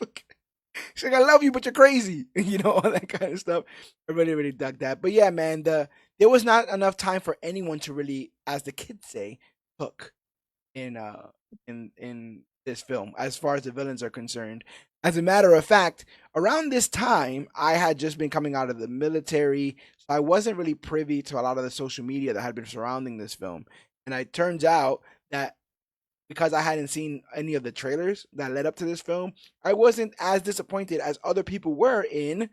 She's like, "I love you, but you're crazy." All that kind of stuff. I really dug that. But yeah, man, there was not enough time for anyone to really, as the kids say, hook in this film as far as the villains are concerned. As a matter of fact, around this time, I had just been coming out of the military, so I wasn't really privy to a lot of the social media that had been surrounding this film. And it turns out that because I hadn't seen any of the trailers that led up to this film, I wasn't as disappointed as other people were in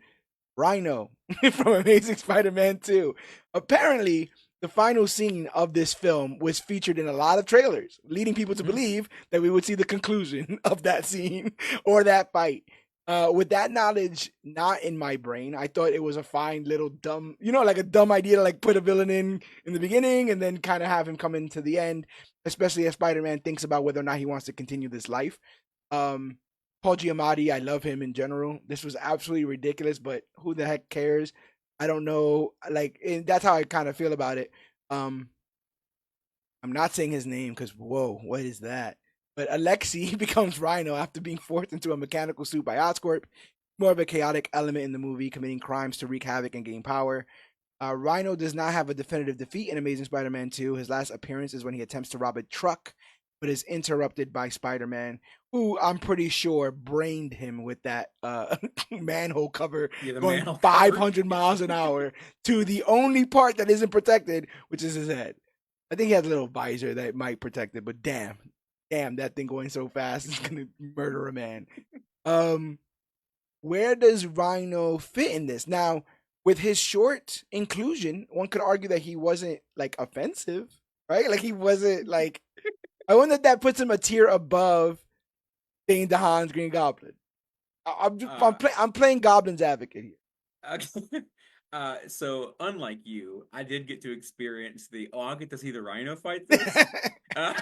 Rhino from Amazing Spider-Man 2. Apparently, the final scene of this film was featured in a lot of trailers, leading people to believe that we would see the conclusion of that scene or that fight. With that knowledge not in my brain, I thought it was a fine little dumb, like a dumb idea to like put a villain in the beginning and then kind of have him come into the end, especially as Spider-Man thinks about whether or not he wants to continue this life. Um, Paul Giamatti, I love him in general. This was absolutely ridiculous, but who the heck cares? I don't know. Like, that's how I kind of feel about it. Um, I'm not saying his name because whoa, what is that? But Alexei becomes Rhino after being forced into a mechanical suit by Oscorp. More of a chaotic element in the movie, committing crimes to wreak havoc and gain power. Rhino does not have a definitive defeat in Amazing Spider-Man 2. His last appearance is when he attempts to rob a truck, but is interrupted by Spider-Man, who I'm pretty sure brained him with that manhole cover going manhole 500 miles an hour to the only part that isn't protected, which is his head. I think he has a little visor that might protect it, but damn, that thing going so fast is gonna murder a man. Where does Rhino fit in this? Now, with his short inclusion, one could argue that he wasn't like offensive, right? Like he wasn't like. I wonder if that puts him a tier above Dane DeHaan's Green Goblin. I'm playing Goblin's advocate here. Okay. So unlike you, I did get to experience I'll get to see the Rhino fight this. uh,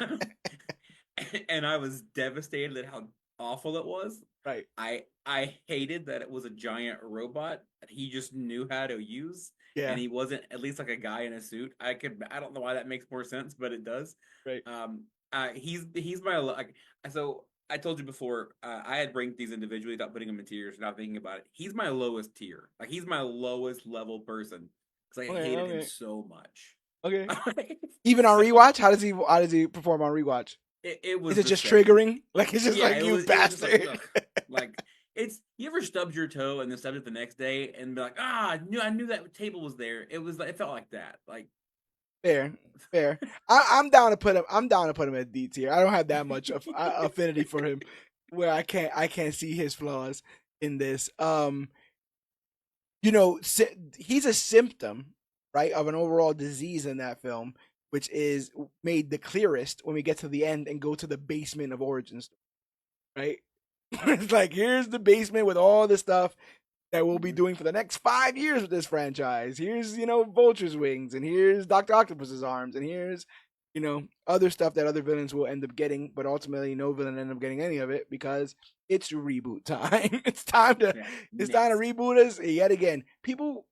and I was devastated at how awful it was. Right. I hated that it was a giant robot that he just knew how to use. Yeah. And he wasn't at least like a guy in a suit. I don't know why that makes more sense, but it does. Right. He's my like. So I told you before, I had ranked these individually without putting them in tiers, not thinking about it. He's my lowest tier. Like he's my lowest level person because I hated him so much. Okay. Even on rewatch, how does he perform on rewatch? It was. Is it just triggering? Like it's just like you bastard. Like it's you ever stubbed your toe and then stubbed it the next day and be like, I knew that table was there. It felt like that. Like fair. I'm down to put him. I'm down to put him at D tier. I don't have that much affinity for him, where I can't see his flaws in this. He's a symptom, right, of an overall disease in that film, which is made the clearest when we get to the end and go to the basement of origins, right? It's like here's the basement with all the stuff that we'll be doing for the next 5 years with this franchise. Here's, Vulture's wings, and here's Dr. Octopus's arms, and here's, other stuff that other villains will end up getting, but ultimately no villain end up getting any of it because it's reboot time. It's time to reboot us yet again. People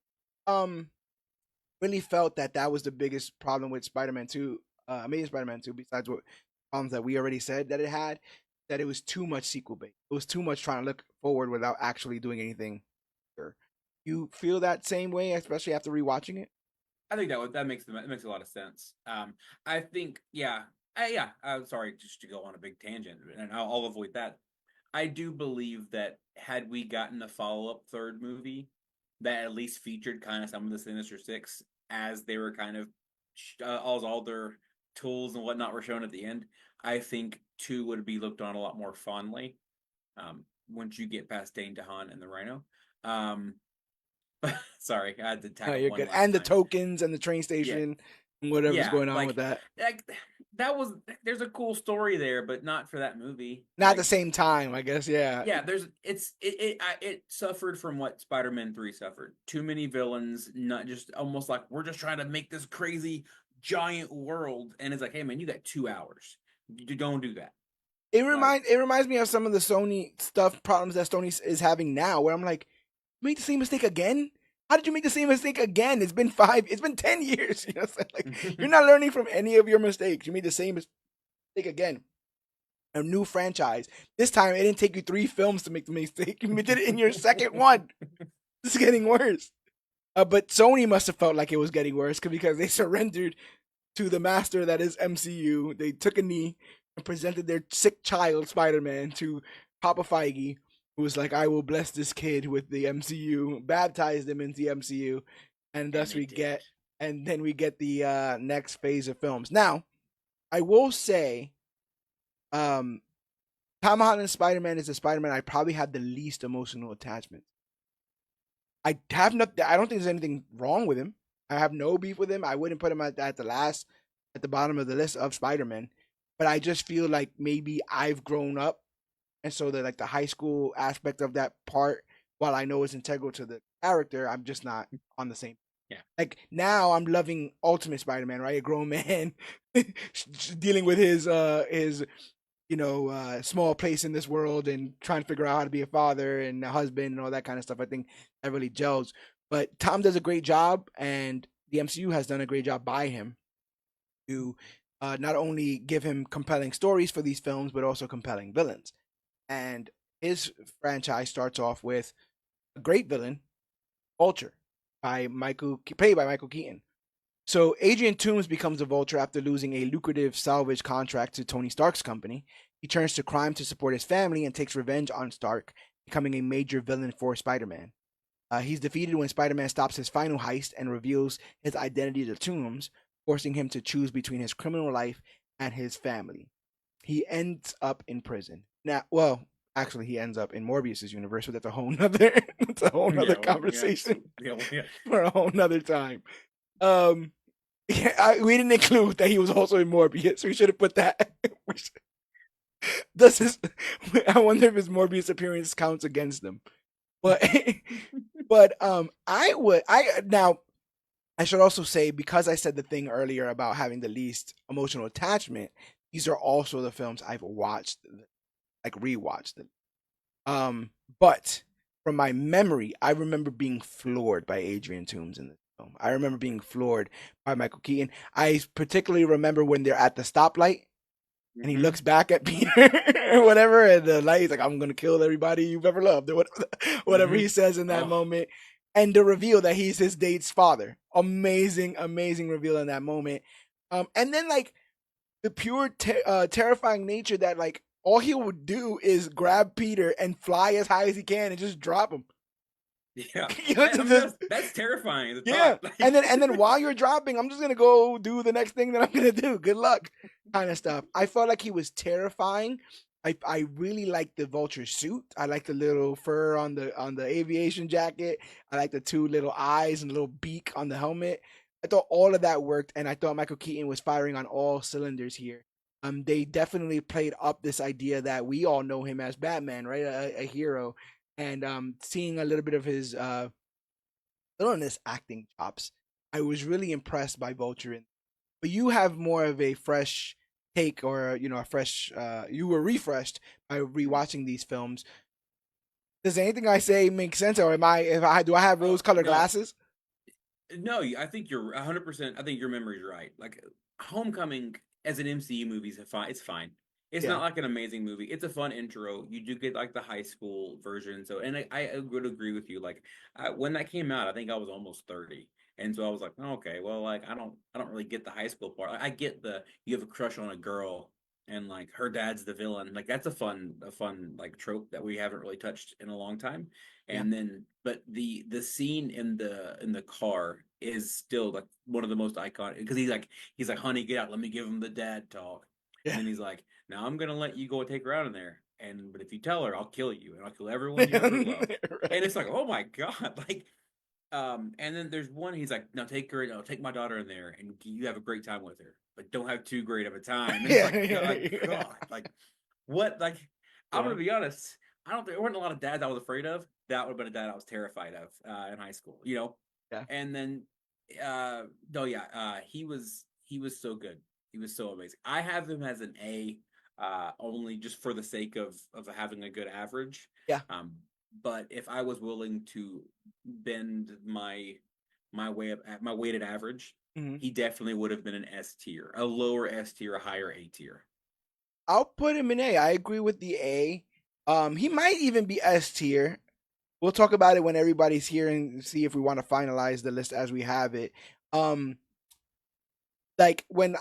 really felt that was the biggest problem with Spider-Man 2, Amazing Spider-Man 2, besides what problems that we already said that it had, that it was too much sequel bait. It was too much trying to look forward without actually doing anything. You feel that same way, especially after rewatching it? I think that makes a lot of sense. I think, I'm sorry, just to go on a big tangent, and I'll avoid that. I do believe that had we gotten a follow-up third movie that at least featured kind of some of the Sinister Six as they were kind of all their tools and whatnot were shown at the end, I think 2 would be looked on a lot more fondly. Once you get past Dane DeHaan and the Rhino. Sorry, I had to tackle you're good. And the tokens and the train station and whatever's going on with that. There's a cool story there, but not for that movie. Not at the same time, I guess. Yeah. Yeah, it suffered from what Spider-Man 3 suffered. Too many villains, not just almost like we're just trying to make this crazy giant world, and it's like, hey man, you got 2 hours. You don't do that. It reminds me of some of the Sony problems that Sony is having now, where I'm like, you made the same mistake again? How did you make the same mistake again? It's been 10 years. You're not learning from any of your mistakes. You made the same mistake again. A new franchise. This time, it didn't take you 3 films to make the mistake. You did it in your second one. This is getting worse. But Sony must have felt like it was getting worse because they surrendered to the master that is MCU. They took a knee and presented their sick child, Spider-Man, to Papa Feige, who was like, I will bless this kid with the MCU, baptized him into the MCU, and thus we get the next phase of films. Now, I will say, Tom Holland's Spider-Man is the Spider-Man I probably have the least emotional attachment. I don't think there's anything wrong with him. I have no beef with him. I wouldn't put him at the bottom of the list of Spider-Man. But I just feel like maybe I've grown up and so the like the high school aspect of that part, while I know is integral to the character, I'm just not on the same. Yeah. Like now, I'm loving Ultimate Spider-Man, right? A grown man dealing with his small place in this world and trying to figure out how to be a father and a husband and all that kind of stuff. I think that really gels. But Tom does a great job, and the MCU has done a great job by him to not only give him compelling stories for these films, but also compelling villains. And his franchise starts off with a great villain, Vulture, played by Michael Keaton. So Adrian Toomes becomes the Vulture after losing a lucrative salvage contract to Tony Stark's company. He turns to crime to support his family and takes revenge on Stark, becoming a major villain for Spider-Man. He's defeated when Spider-Man stops his final heist and reveals his identity to Toomes, forcing him to choose between his criminal life and his family. He ends up in prison. Now, well, actually, he ends up in Morbius's universe, but that's a whole nother, that's a whole nother conversation for a whole nother time. We didn't include that he was also in Morbius. We should have put that. Does his? I wonder if his Morbius appearance counts against him. But I should also say, because I said the thing earlier about having the least emotional attachment, these are also the films I've watched, like rewatched them. But from my memory, I remember being floored by Adrian Toomes in this film. I remember being floored by Michael Keaton. I particularly remember when they're at the stoplight and he looks back at Peter or whatever, and the light, he's like, I'm gonna kill everybody you've ever loved, or whatever he says in that moment. And the reveal that he's his date's father. Amazing, amazing reveal in that moment. And then like the pure terrifying nature that like all he would do is grab Peter and fly as high as he can and just drop him. Yeah, that's terrifying. Yeah, and then while you're dropping, I'm just gonna go do the next thing that I'm gonna do. Good luck, kind of stuff. I felt like he was terrifying. I really like the Vulture suit. I like the little fur on the aviation jacket. I like the two little eyes and the little beak on the helmet. I thought all of that worked, and I thought Michael Keaton was firing on all cylinders here. They definitely played up this idea that we all know him as Batman, right? A hero. And seeing a little bit of his villainous acting chops, I was really impressed by Vulture. But you have more of a fresh take, or a fresh. You were refreshed by rewatching these films. Does anything I say make sense, or do I have rose-colored glasses? No, I think you're 100%. I think your memory's right. Like Homecoming as an MCU movie is fine. It's fine. It's not like an amazing movie. It's a fun intro. You do get like the high school version. So, and I would agree with you. Like when that came out, I think I was almost 30, and so I was like, oh, okay, well, like I don't really get the high school part. I get you have a crush on a girl, and like her dad's the villain. Like that's a fun like trope that we haven't really touched in a long time. And then, but the scene in the car is still like one of the most iconic, because he's like, honey, get out, let me give him the dad talk. And then he's like, now I'm gonna let you go take her out in there, but if you tell her, I'll kill you and I'll kill everyone you ever loved. Right. And it's like, oh my god, like, and then there's one, he's like, now take my daughter in there and you have a great time with her, but don't have too great of a time. And it's God, like what? Like, I'm gonna be honest, there weren't a lot of dads I was afraid of. That would have been a dad I was terrified of in high school, Yeah. And then, he was so good. He was so amazing. I have him as an A, only just for the sake of having a good average. Yeah. But if I was willing to bend my weighted average, he definitely would have been an S tier, a lower S tier, a higher A tier. I'll put him in A. I agree with the A. He might even be S tier. We'll talk about it when everybody's here and see if we want to finalize the list as we have it. Like when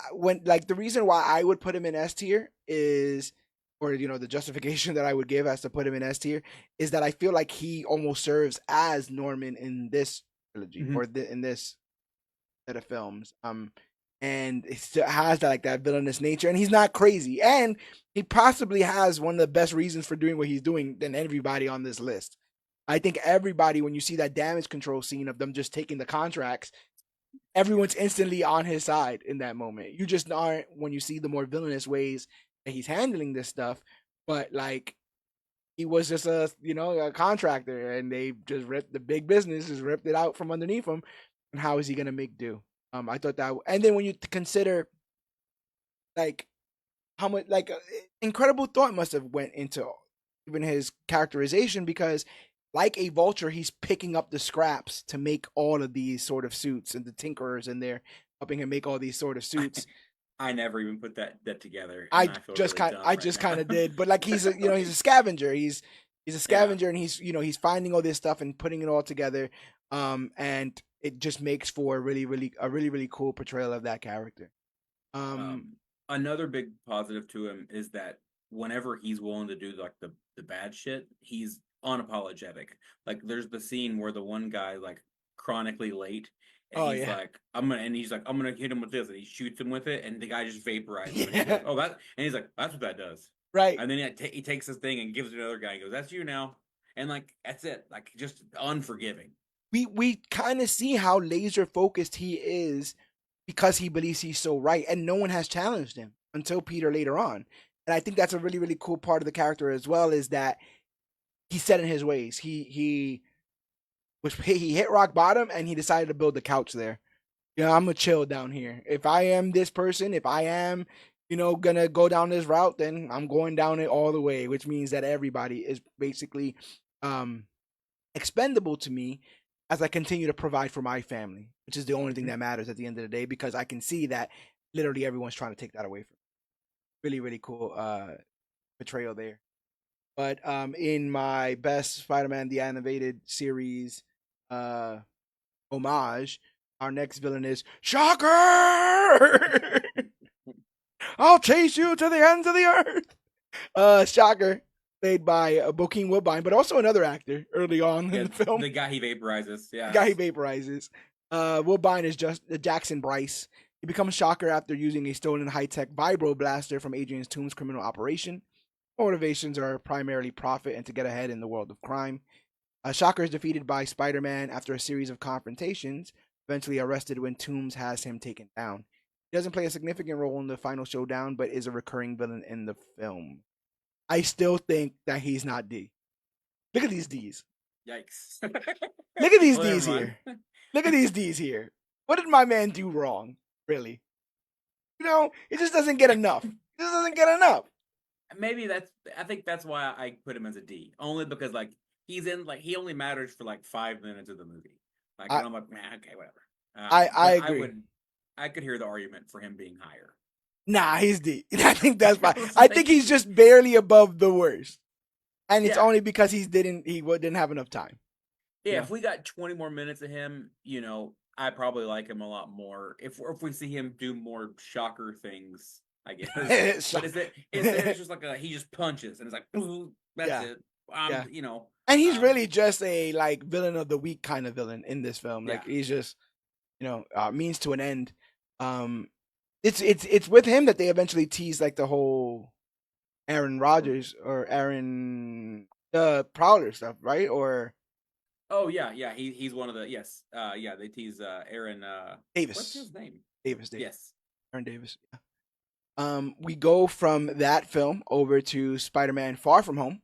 like the reason why I would put him in S tier is, or the justification that I would give as to put him in S tier is that I feel like he almost serves as Norman in this trilogy, or in this set of films. And it still has that villainous nature, and he's not crazy, and he possibly has one of the best reasons for doing what he's doing than everybody on this list. I think everybody, when you see that damage control scene of them just taking the contracts, everyone's instantly on his side in that moment. You just aren't when you see the more villainous ways that he's handling this stuff. But like, he was just a contractor, and they just ripped the big business, just ripped it out from underneath him. And how is he gonna make do? I thought that, and then when you consider like how much incredible thought must have went into even his characterization, because like a vulture, he's picking up the scraps to make all of these sort of suits, and the tinkerers in there helping him make all these sort of suits. I never even put that together, I and I feel really dumb right just now. kind of did, but like he's he's a scavenger. He's a Yeah. scavenger, and he's finding all this stuff and putting it all together. And it just makes for a really cool portrayal of that character. Another big positive to him is that whenever he's willing to do like the bad shit, he's unapologetic. Like there's the scene where the one guy like chronically late, and Oh he's yeah, like, I'm gonna hit him with this, and he shoots him with it, and the guy just vaporizes him. And he's yeah, like, oh that, and he's like, that's what that does. right. And then he takes this thing and gives it to another guy. And goes, that's you now, and like that's it. Like just unforgiving. We kind of see how laser focused he is, because he believes he's so right, and no one has challenged him until Peter later on. And I think that's a really cool part of the character as well, is that he's set in his ways. He hit rock bottom, and he decided to build the couch there. I'm gonna chill down here. If I am this person, if I am, gonna go down this route, then I'm going down it all the way, which means that everybody is basically expendable to me as I continue to provide for my family, which is the only thing that matters at the end of the day, because I can see that literally everyone's trying to take that away from me. Really cool portrayal there. But in my best Spider-Man the Animated Series homage, our next villain is Shocker! I'll chase you to the ends of the earth! Shocker, played by Bokeem Woodbine, but also another actor early on in the film. The guy he vaporizes. Yeah. The guy he vaporizes. Woodbine is just Jackson Bryce. He becomes Shocker after using a stolen high-tech vibro blaster from Adrian's Tomb's criminal operation. Motivations are primarily profit and to get ahead in the world of crime. Shocker is defeated by Spider-Man after a series of confrontations, eventually arrested when Toombs has him taken down. He doesn't play a significant role in the final showdown, but is a recurring villain in the film. I still think that he's not D. Look at these D's. Yikes. Look at these D's here. Look at these D's here. What did my man do wrong? Really? It just doesn't get enough. It just doesn't get enough. Maybe I think that's why I put him as a D. Only because like he's in like he only matters for like 5 minutes of the movie. Like I'm like, nah, okay, whatever. I agree. I could hear the argument for him being higher. Nah, he's D. I think that's fine. I think he's just barely above the worst, and it's only because he didn't have enough time. Yeah, if we got 20 more minutes of him, I probably like him a lot more. If we see him do more Shocker things, I guess. But it's just like he just punches and it's like, boom, that's it. And he's really just a like villain of the week kind of villain in this film. Like he's just means to an end. It's with him that they eventually tease like the whole Aaron Rodgers or Aaron Prowler stuff, right? Or he's one of the they tease Aaron Davis. What's his name? Davis. Yes, Aaron Davis. Yeah. We go from that film over to Spider-Man: Far From Home,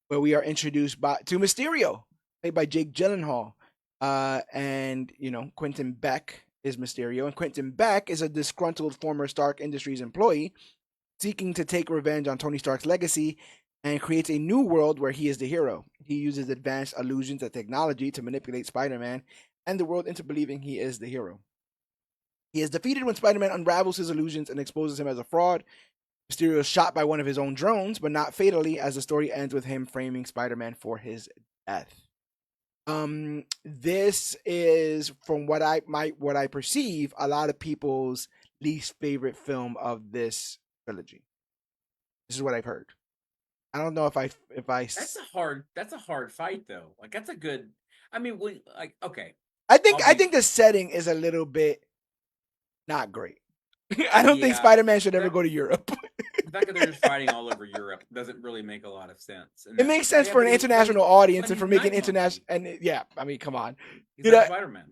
where we are introduced to Mysterio, played by Jake Gyllenhaal, and Quentin Beck is Mysterio, and Quentin Beck is a disgruntled former Stark Industries employee seeking to take revenge on Tony Stark's legacy and creates a new world where he is the hero. He uses advanced illusions and technology to manipulate Spider-Man and the world into believing he is the hero. He is defeated when Spider-Man unravels his illusions and exposes him as a fraud. Mysterio is shot by one of his own drones, but not fatally, as the story ends with him framing Spider-Man for his death. This is, from what I perceive, a lot of people's least favorite film of this trilogy. This is what I've heard. I don't know if I. That's a hard fight though. Like that's a good. I mean, okay. I think the setting is a little bit not great. I don't think Spider-Man should ever go to Europe. The fact that they're just fighting all over Europe doesn't really make a lot of sense. It makes sense for an international audience and for making international. And I mean, come on. He's not Spider-Man.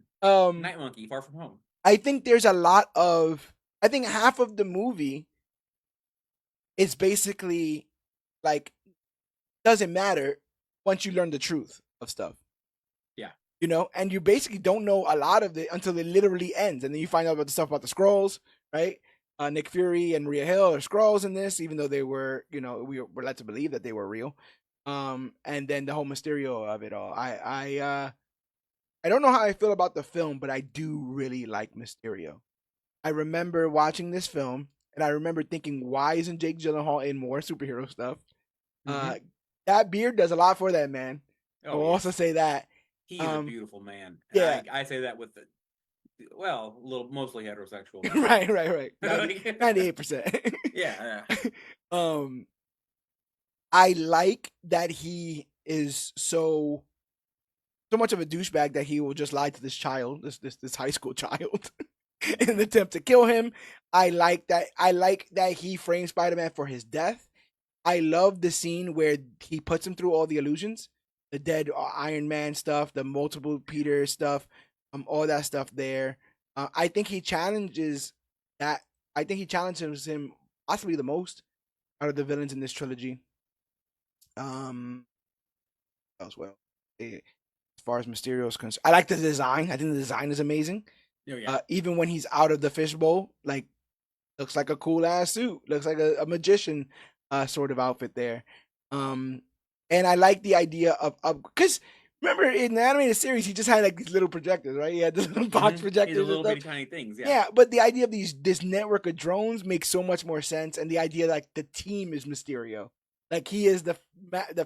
Night Monkey, Far From Home. I think there's a lot of. I think half of the movie is basically like doesn't matter once you learn the truth of stuff. Yeah. You know, and you basically don't know a lot of it until it literally ends, and then you find out about the stuff about the Skrulls, right? Nick Fury and Rhea Hill are Skrulls in this, even though they were, you know, we were led to believe that they were real. And then the whole Mysterio of it all. I don't know how I feel about the film, but I do really like Mysterio. I remember watching this film, and I remember thinking, why isn't Jake Gyllenhaal in more superhero stuff? Mhm. That beard does a lot for that man. I Oh, will also yes. say that. He is a beautiful man. Yeah, I say that with the well, a little mostly heterosexual man. right. 98%. Yeah, yeah. um, I like that he is so much of a douchebag that he will just lie to this child, this high school child, in an attempt to kill him. I like that. I like that he frames Spider-Man for his death. I love the scene where he puts him through all the illusions, the dead Iron Man stuff, the multiple Peter stuff, all that stuff there. I think he challenges that. I think he challenges him possibly the most out of the villains in this trilogy. As well, as far as Mysterio is concerned, I like the design. I think the design is amazing. Oh, yeah. Even when he's out of the fishbowl, like looks like a cool ass suit. Looks like a magician sort of outfit there. And I like the idea of because remember in the animated series he just had like these little projectors, right? He had the little box These projectors are and little stuff. bitty tiny things. Yeah. Yeah, but the idea of this network of drones makes so much more sense, and the idea like the team is Mysterio, like he is the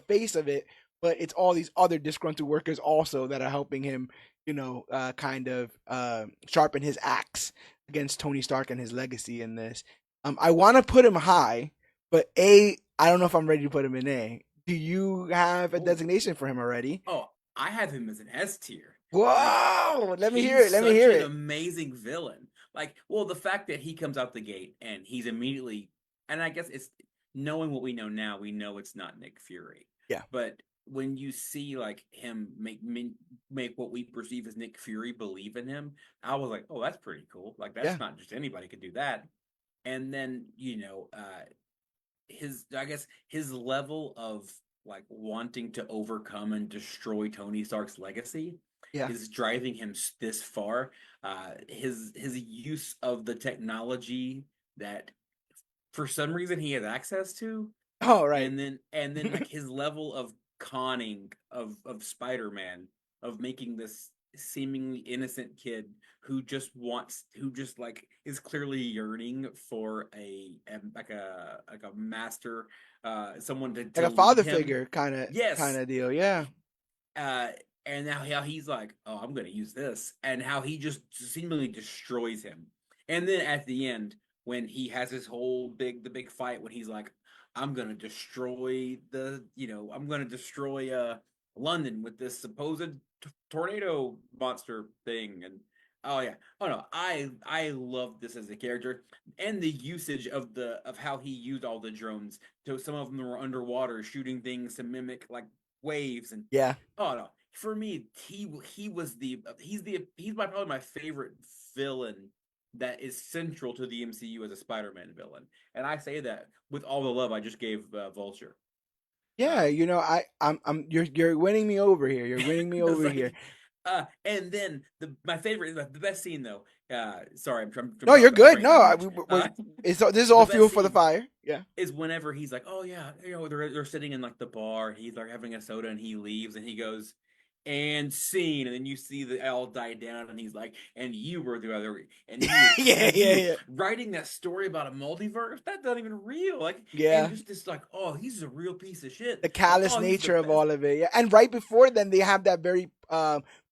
face of it, but it's all these other disgruntled workers also that are helping him, you know, kind of sharpen his axe against Tony Stark and his legacy in this. I want to put him high, but I don't know if I'm ready to put him in A. Do you have a Oh, designation for him already? oh, I have him as an S tier. Like Whoa! Let me hear he's it. Let me such hear an it. amazing villain. Like, well, the fact that he comes out the gate and he's immediately, and I guess it's knowing what we know now, we know it's not Nick Fury. Yeah. But when you see like him make what we perceive as Nick Fury believe in him, I was like, oh, that's pretty cool. Like Yeah. that's not just anybody could do that. And then his I guess his level of like wanting to overcome and destroy Tony Stark's legacy Yeah. is driving him this far. His use of the technology that for some reason he has access to, Oh, right. and then like his level of conning of Spider-Man, of making this seemingly innocent kid who just like is clearly yearning for a master, someone Like to a lead father him. figure kind Yes. of deal. Yeah. uh and now how he's like, oh, I'm gonna use this, and how he just seemingly destroys him. And then at the end, when he has his whole the big fight, when he's like, I'm gonna destroy I'm gonna destroy London with this supposed tornado monster thing. And oh yeah, oh no, I love this as a character, and the usage of how he used all the drones. So some of them were underwater shooting things to mimic like waves. And Yeah. oh no, for me, he's probably my favorite villain that is central to the MCU as a Spider-Man villain, and I say that with all the love I just gave Vulture. Yeah, Um, you know, you're winning me over here. You're winning me it's over here. like, and then my favorite, the best scene though. Sorry, No, you're I'm good. ranting No, too much. this is The all best fuel for the scene fire. Yeah. is whenever he's like, "Oh yeah, they're sitting in like the bar, and he's like having a soda, and he leaves, and he goes, and scene, and then you see the all die down, and he's like, and you were the other, and you Yeah. writing that story about a multiverse that's not even real, like, and Yeah. just this like, oh, he's a real piece of shit, The like, callous oh, he's the nature of best. all of it. Yeah. And right before then, they have that very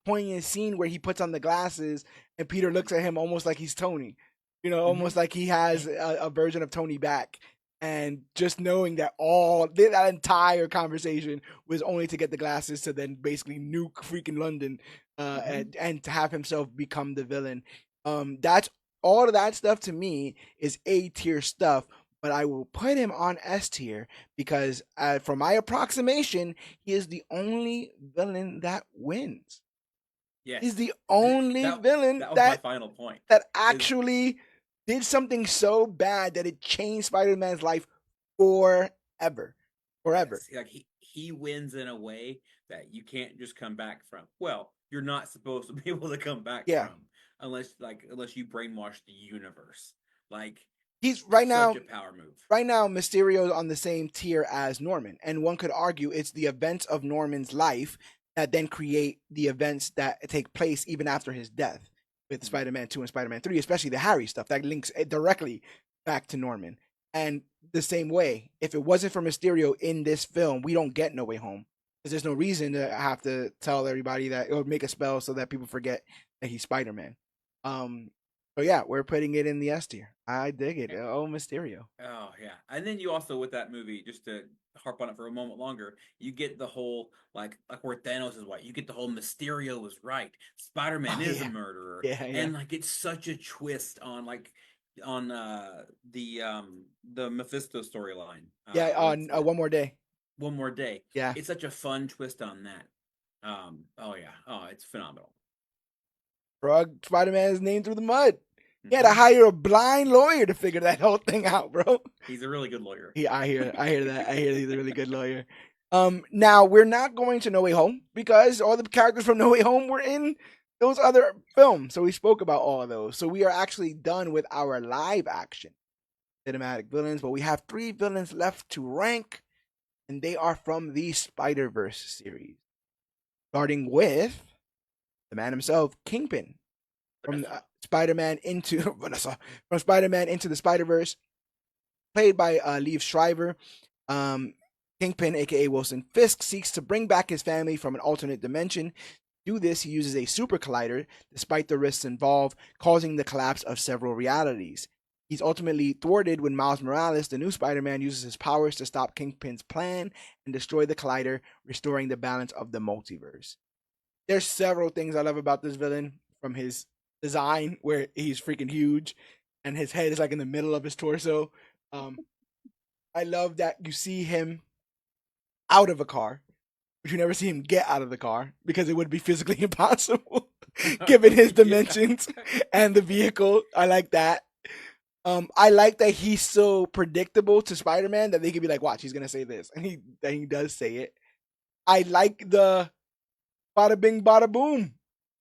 poignant scene where he puts on the glasses and Peter looks at him almost like he's Tony. You know, almost Mm-hmm. like he has a version of Tony back. And just knowing that that entire conversation was only to get the glasses to then basically nuke freaking London, Mm-hmm. and to have himself become the villain. That's all of that stuff to me is A tier stuff, but I will put him on S tier because, for my approximation, he is the only villain that wins. He's Yes, the only that villain that was my that final point. Is actually did something so bad that it changed Spider-Man's life forever. forever. Like he wins in a way that you can't just come back from. Well, you're not supposed to be able to come back Yeah, from unless you brainwash the universe. Like he's right such now. a power move. Right now, Mysterio is on the same tier as Norman, and one could argue it's the events of Norman's life that then create the events that take place even after his death with Spider-Man 2 and Spider-Man 3, especially the Harry stuff that links directly back to Norman. And the same way, if it wasn't for Mysterio in this film, we don't get No Way Home. Because there's no reason to have to tell everybody that, or make a spell so that people forget that he's Spider-Man. So yeah, we're putting it in the S tier. I dig it. Oh, Mysterio. Oh yeah, and then you also with that movie, just to harp on it for a moment longer, you get the whole like where Thanos is white. You get the whole Mysterio was right. Spider-Man Oh, is yeah. a murderer, Yeah, and like it's such a twist on on the Mephisto storyline. Yeah, What's on One More Day. One More Day? Yeah. It's such a fun twist on that. Oh yeah, oh it's phenomenal. Frog Spider-Man's name through the mud. He had to Mhm. hire a blind lawyer to figure that whole thing out, bro. He's a really good lawyer. Yeah, I hear that. I hear he's a really good lawyer. Now we're not going to No Way Home because all the characters from No Way Home were in those other films. So we spoke about all of those. So we are actually done with our live action cinematic villains, but we have 3 villains left to rank, and they are from the Spider-Verse series. Starting with the man himself, Kingpin, from Spider-Man into from Spider-Man into the Spider-Verse, played by Liev Schreiber. Kingpin, aka Wilson Fisk, seeks to bring back his family from an alternate dimension. To do this, he uses a super collider, despite the risks involved, causing the collapse of several realities. He's ultimately thwarted when Miles Morales, the new Spider-Man, uses his powers to stop Kingpin's plan and destroy the collider, restoring the balance of the multiverse. There's several things I love about this villain, from his design, where he's freaking huge and his head is like in the middle of his torso. I love that you see him out of a car, but you never see him get out of the car because it would be physically impossible given his dimensions and the vehicle. I like that. I like that he's so predictable to Spider-Man that they could be like, watch, he's gonna say this. And he does say it. I like the bada bing, bada boom.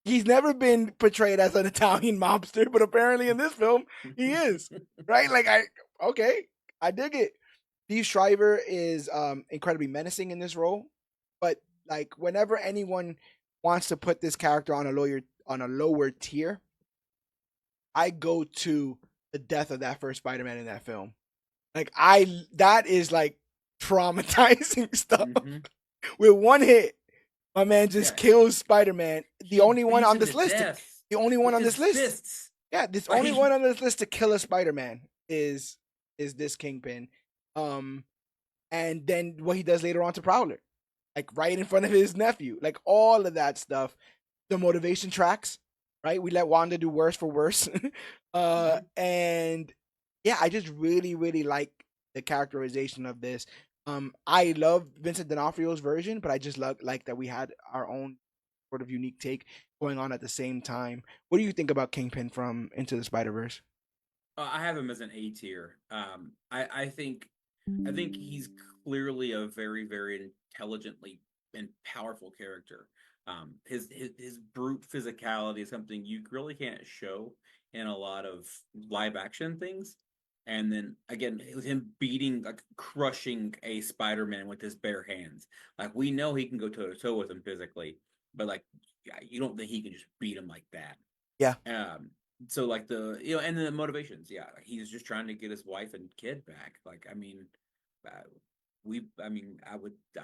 He's never been portrayed as an Italian mobster, but apparently in this film, he is. Right? Like, I dig it. Steve Schreiber is incredibly menacing in this role, but like whenever anyone wants to put this character on a lower tier, I go to the death of that first Spider-Man in that film. Like that is like traumatizing stuff. Mm-hmm. With one hit, my man just kills Spider-Man. The only one on this list. The only one on this list. Fists. Yeah, this only one on this list to kill a Spider-Man is this Kingpin. And then what he does later on to Prowler, like right in front of his nephew, like all of that stuff. The motivation tracks, right? We let Wanda do worse for worse. And yeah, I just really, really like the characterization of this. I love Vincent D'Onofrio's version, but I just like that we had our own sort of unique take going on at the same time. What do you think about Kingpin from Into the Spider-Verse? I have him as an A tier. I think he's clearly a very, very intelligently and powerful character. His brute physicality is something you really can't show in a lot of live action things. And then again, with him crushing a Spider-Man with his bare hands. Like we know he can go toe to toe with him physically, but like you don't think he can just beat him like that. Yeah. So like and the motivations, yeah, he's just trying to get his wife and kid back. Like I mean, I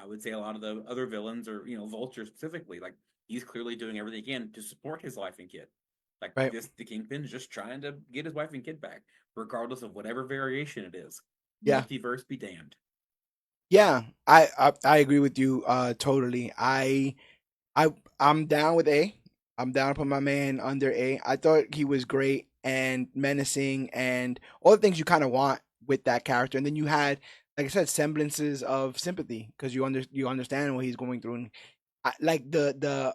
would say a lot of the other villains, or Vulture specifically, like he's clearly doing everything he can to support his wife and kid. Like right. The Kingpin is just trying to get his wife and kid back, regardless of whatever variation it is. Yeah. Multiverse be damned. Yeah, I agree with you totally. I'm down with A. I'm down to put my man under A. I thought he was great and menacing and all the things you kind of want with that character. And then you had, like I said, semblances of sympathy because you understand what he's going through. And like the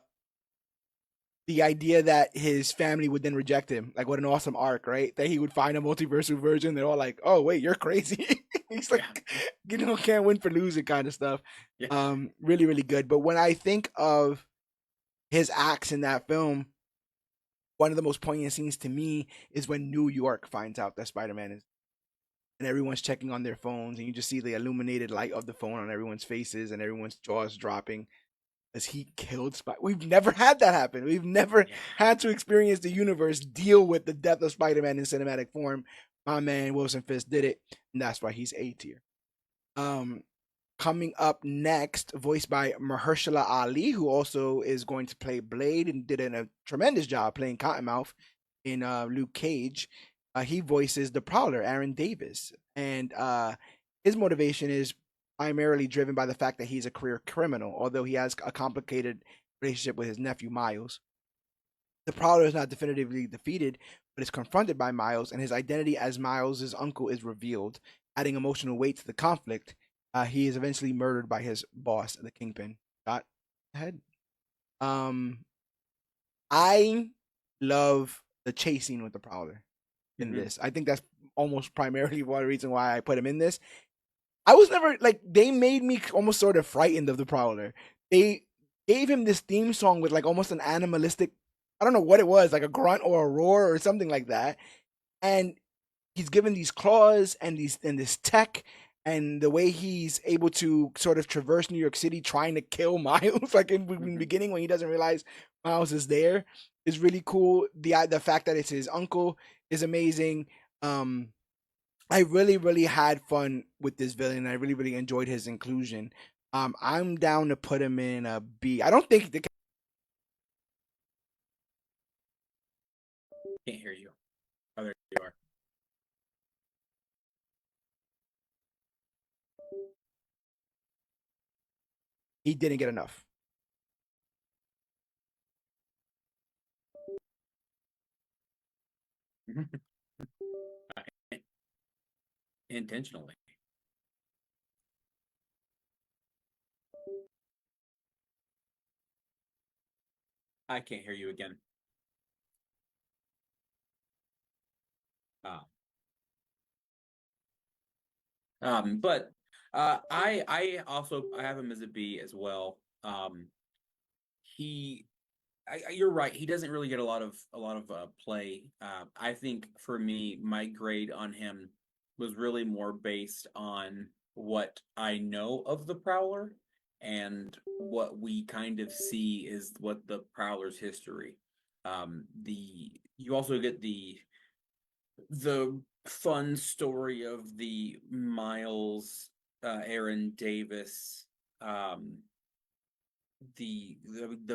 idea that his family would then reject him, like what an awesome arc, right? That he would find a multiversal version. They're all like, "Oh wait, you're crazy." He's Yeah. like, can't win for losing kind of stuff. Yeah. Really, really good. But when I think of his acts in that film, one of the most poignant scenes to me is when New York finds out that Spider-Man is, and everyone's checking on their phones, and you just see the illuminated light of the phone on everyone's faces, and everyone's jaws dropping as he killed Spider. We've never had that happen. We've never Yeah. had to experience the universe deal with the death of Spider-Man in cinematic form. My man Wilson Fisk did it, and that's why he's A tier. Um, Coming up next, voiced by Mahershala Ali, who also is going to play Blade and did a tremendous job playing Cottonmouth in Luke Cage. He voices the Prowler, Aaron Davis, and his motivation is primarily driven by the fact that he's a career criminal, although he has a complicated relationship with his nephew Miles. The Prowler is not definitively defeated, but is confronted by Miles, and his identity as Miles' uncle is revealed, adding emotional weight to the conflict. He is eventually murdered by his boss, the Kingpin. Got ahead. Um, I love the chase scene with the Prowler in this. I think that's almost primarily one reason why I put him in this. I was never like, they made me almost sort of frightened of the Prowler. They gave him this theme song with like almost an animalistic, I don't know what it was, like a grunt or a roar or something like that. And he's given these claws and this tech, and the way he's able to sort of traverse New York City trying to kill Miles, like in the beginning when he doesn't realize Miles is there, is really cool. The fact that it's his uncle is amazing. I really, really had fun with this villain. I really, really enjoyed his inclusion. I'm down to put him in a B. I don't think Can't hear you. Oh, there you are. he didn't get enough. Intentionally. I can't hear you again. Oh. But I have him as a B as well. He you're right. He doesn't really get a lot of play. I think for me, my grade on him was really more based on what I know of the Prowler, and what we kind of see is what the Prowler's history. The You also get the fun story of the Miles, Aaron Davis, um, the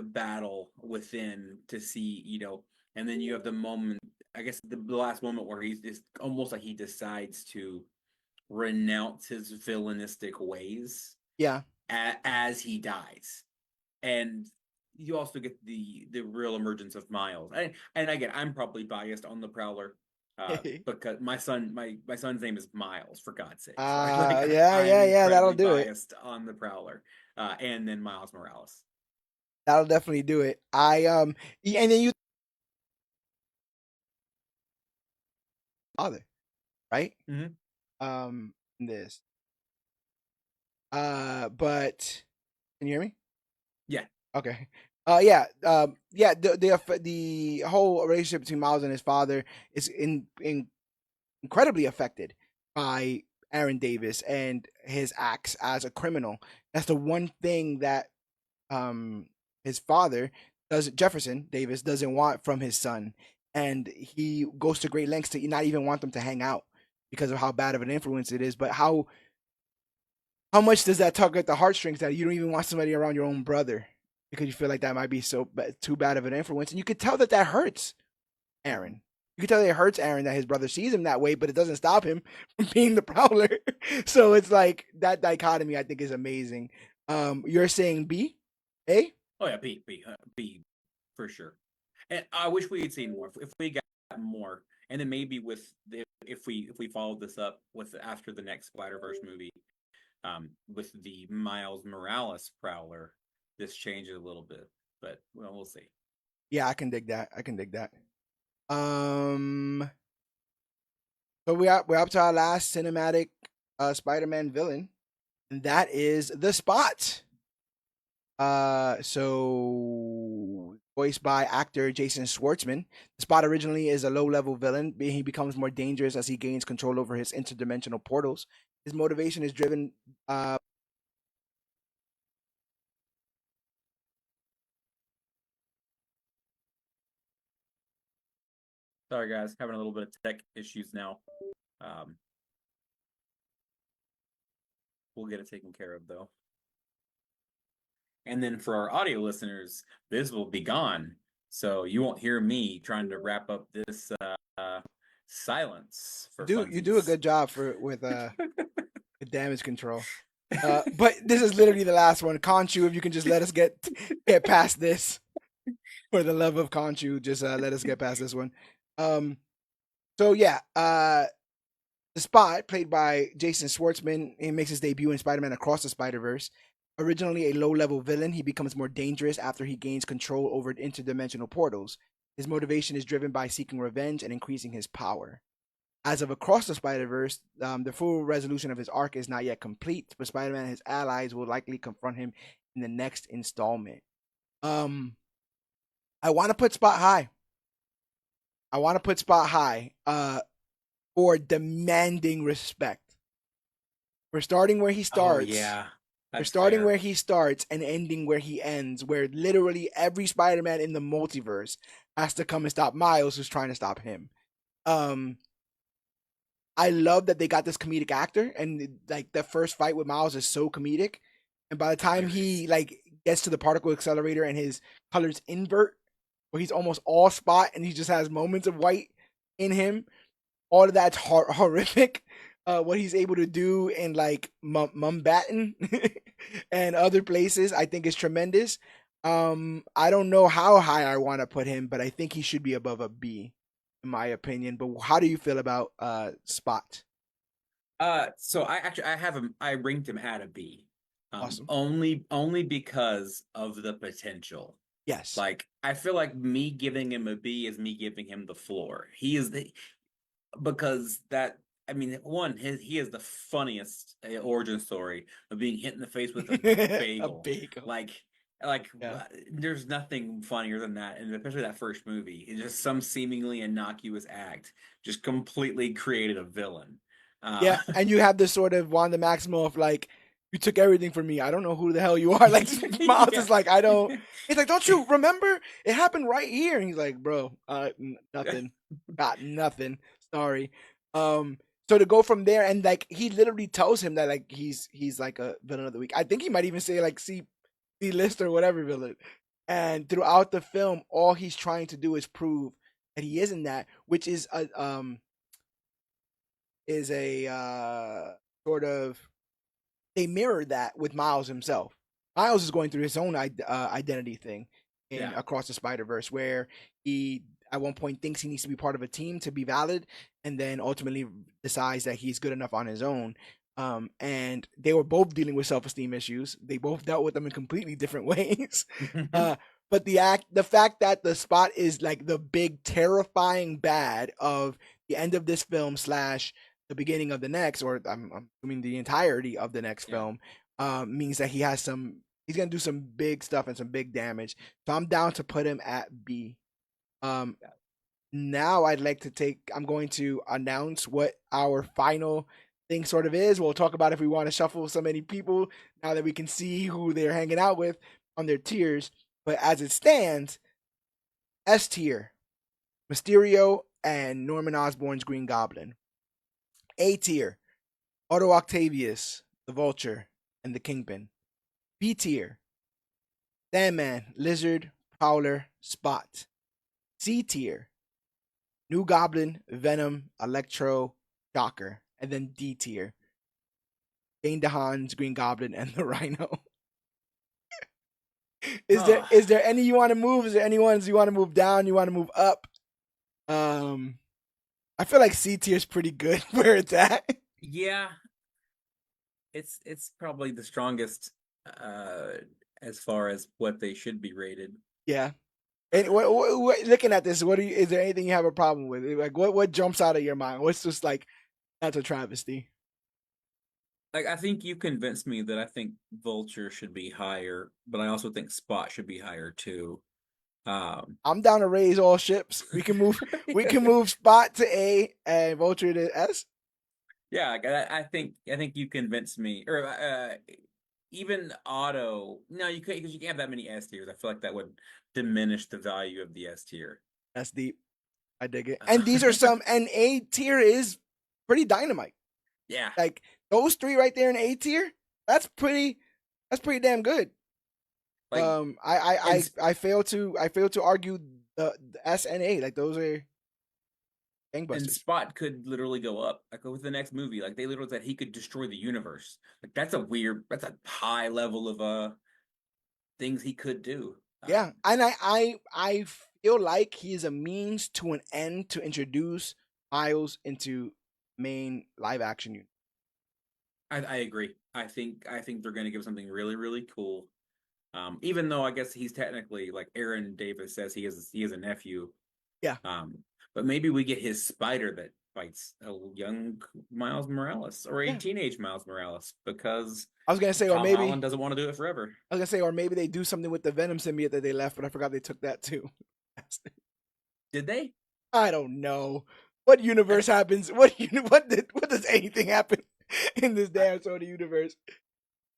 battle within to see, and then you have the moment, I guess the last moment where it's almost like he decides to renounce his villainistic ways Yeah. as he dies. And you also get the real emergence of Miles. And again, I'm probably biased on the Prowler, because my son's name is Miles, for God's sake. So Yeah, I'm yeah, yeah. That'll incredibly do it. biased on the Prowler, and then Miles Morales. That'll definitely do it. And then you father, right? Mm-hmm. This. But can you hear me? Yeah. Okay. Yeah. Yeah. The whole relationship between Miles and his father is incredibly affected by Aaron Davis and his acts as a criminal. That's the one thing that his father does Jefferson Davis doesn't want from his son, and he goes to great lengths to not even want them to hang out because of how bad of an influence it is. But how much does that tug at the heartstrings that you don't even want somebody around your own brother because you feel like that might be too bad of an influence, and you could tell that hurts Aaron. You can tell it hurts Aaron that his brother sees him that way, but it doesn't stop him from being the Prowler. So it's like that dichotomy. I think is amazing. You're saying B, A? Oh yeah, B for sure. And I wish we had seen more. If we got more, and then maybe if we followed this up with after the next Spider-Verse movie, with the Miles Morales Prowler, this changes a little bit. But well, we'll see. Yeah, I can dig that. I can dig that. Um, so we're up to our last cinematic Spider-Man villain, and that is the Spot. So voiced by actor Jason Schwartzman. The Spot originally is a low-level villain. He becomes more dangerous as he gains control over his interdimensional portals. His motivation is driven. Sorry, guys, having a little bit of tech issues now. We'll get it taken care of, though. And then for our audio listeners, this will be gone, so you won't hear me trying to wrap up this silence for You do a funsies. good job with damage control. But this is literally the last one. Conchu, if you can just let us get past this. For the love of Conchu, just let us get past this one. So yeah, the Spot, played by Jason Schwartzman, he makes his debut in Spider-Man Across the Spider-Verse. Originally a low-level villain, he becomes more dangerous after he gains control over interdimensional portals. His motivation is driven by seeking revenge and increasing his power. As of Across the Spider-Verse, the full resolution of his arc is not yet complete, but Spider-Man and his allies will likely confront him in the next installment. I want to put Spot high. For demanding respect. We're starting where he starts. Oh, yeah. We're starting where he starts and ending where he ends, where literally every Spider-Man in the multiverse has to come and stop Miles, who's trying to stop him. I love that they got this comedic actor, and like the first fight with Miles is so comedic. And by the time he like gets to the particle accelerator and his colors invert, where he's almost all Spot and he just has moments of white in him, all of that's horrific. What he's able to do in like Mumbattan and other places, I think is tremendous. I don't know how high I want to put him, but I think he should be above a B, in my opinion. But how do you feel about Spot? So I have him. I ranked him at a B. Awesome. Only because of the potential. Yes. Like I feel like me giving him a B is me giving him the floor. He is because that. I mean, he is the funniest origin story of being hit in the face with a bagel. A bagel. Like Yeah. there's nothing funnier than that, and especially that first movie. It's just some seemingly innocuous act just completely created a villain. Yeah, and you have this sort of Wanda Maximoff, like, you took everything from me. I don't know who the hell you are. Like, Miles is like, I don't. He's like, don't you remember? It happened right here. And he's like, bro, nothing. Got nothing. Sorry. So to go from there, and like he literally tells him that like he's like a villain of the week. I think he might even say like C list or whatever villain. And throughout the film, all he's trying to do is prove that he isn't that, which is a sort of, they mirror that with Miles himself. Miles is going through his own identity thing in Across the Spider-Verse, where he at one point thinks he needs to be part of a team to be valid, and then ultimately decides that he's good enough on his own. And they were both dealing with self-esteem issues. They both dealt with them in completely different ways. But the fact that the Spot is like the big terrifying bad of the end of this film / the beginning of the next, or I'm assuming the entirety of the next film, means that he's gonna do some big stuff and some big damage. So I'm down to put him at B. Now I'm going to announce what our final thing sort of is. We'll talk about if we want to shuffle so many people now that we can see who they're hanging out with on their tiers. But as it stands, S tier, Mysterio and Norman Osborn's Green Goblin. A tier, Otto Octavius, the Vulture, and the Kingpin. B tier, Sandman, Lizard, Prowler, Spot. C tier, New Goblin, Venom, Electro, Shocker. And then D tier, Dane DeHaan's Green Goblin and the Rhino. Is there any you want to move? Is there any ones you want to move down? You want to move up? I feel like C tier is pretty good where it's at. Yeah, it's probably the strongest as far as what they should be rated. Yeah. And what, looking at this, is there anything you have a problem with? Like what jumps out of your mind? What's just like, that's a travesty? Like I think you convinced me that I think Vulture should be higher, but I also think Spot should be higher too. Um, I'm down to raise all ships. We can move Spot to A and Vulture to S. yeah, like, I think you convinced me, or even Auto. No, you could because you can't have that many S tiers. I feel like that would diminish the value of the S tier. That's deep. I dig it. And these are some, and A tier is pretty dynamite. Yeah, Like those three right there in A tier, that's pretty damn good. like I and fail to argue the S and A, like those are and gangbusters. Spot could literally go up like with the next movie. Like they literally said he could destroy the universe. Like that's a high level of things he could do. Yeah, and I feel like he is a means to an end to introduce Miles into main live action unit. I agree. I think they're going to give something really really cool. Even though I guess he's technically like Aaron Davis says he is a nephew. Yeah, Um, but maybe we get his spider that fights a young Miles Morales or a yeah. teenage Miles Morales because I was gonna say, or Tom maybe Holland doesn't want to do it forever. I was gonna say, or maybe they do something with the Venom symbiote that they left, but I forgot they took that too. Did they? I don't know what universe happens. What does anything happen in this I, damn Sony universe?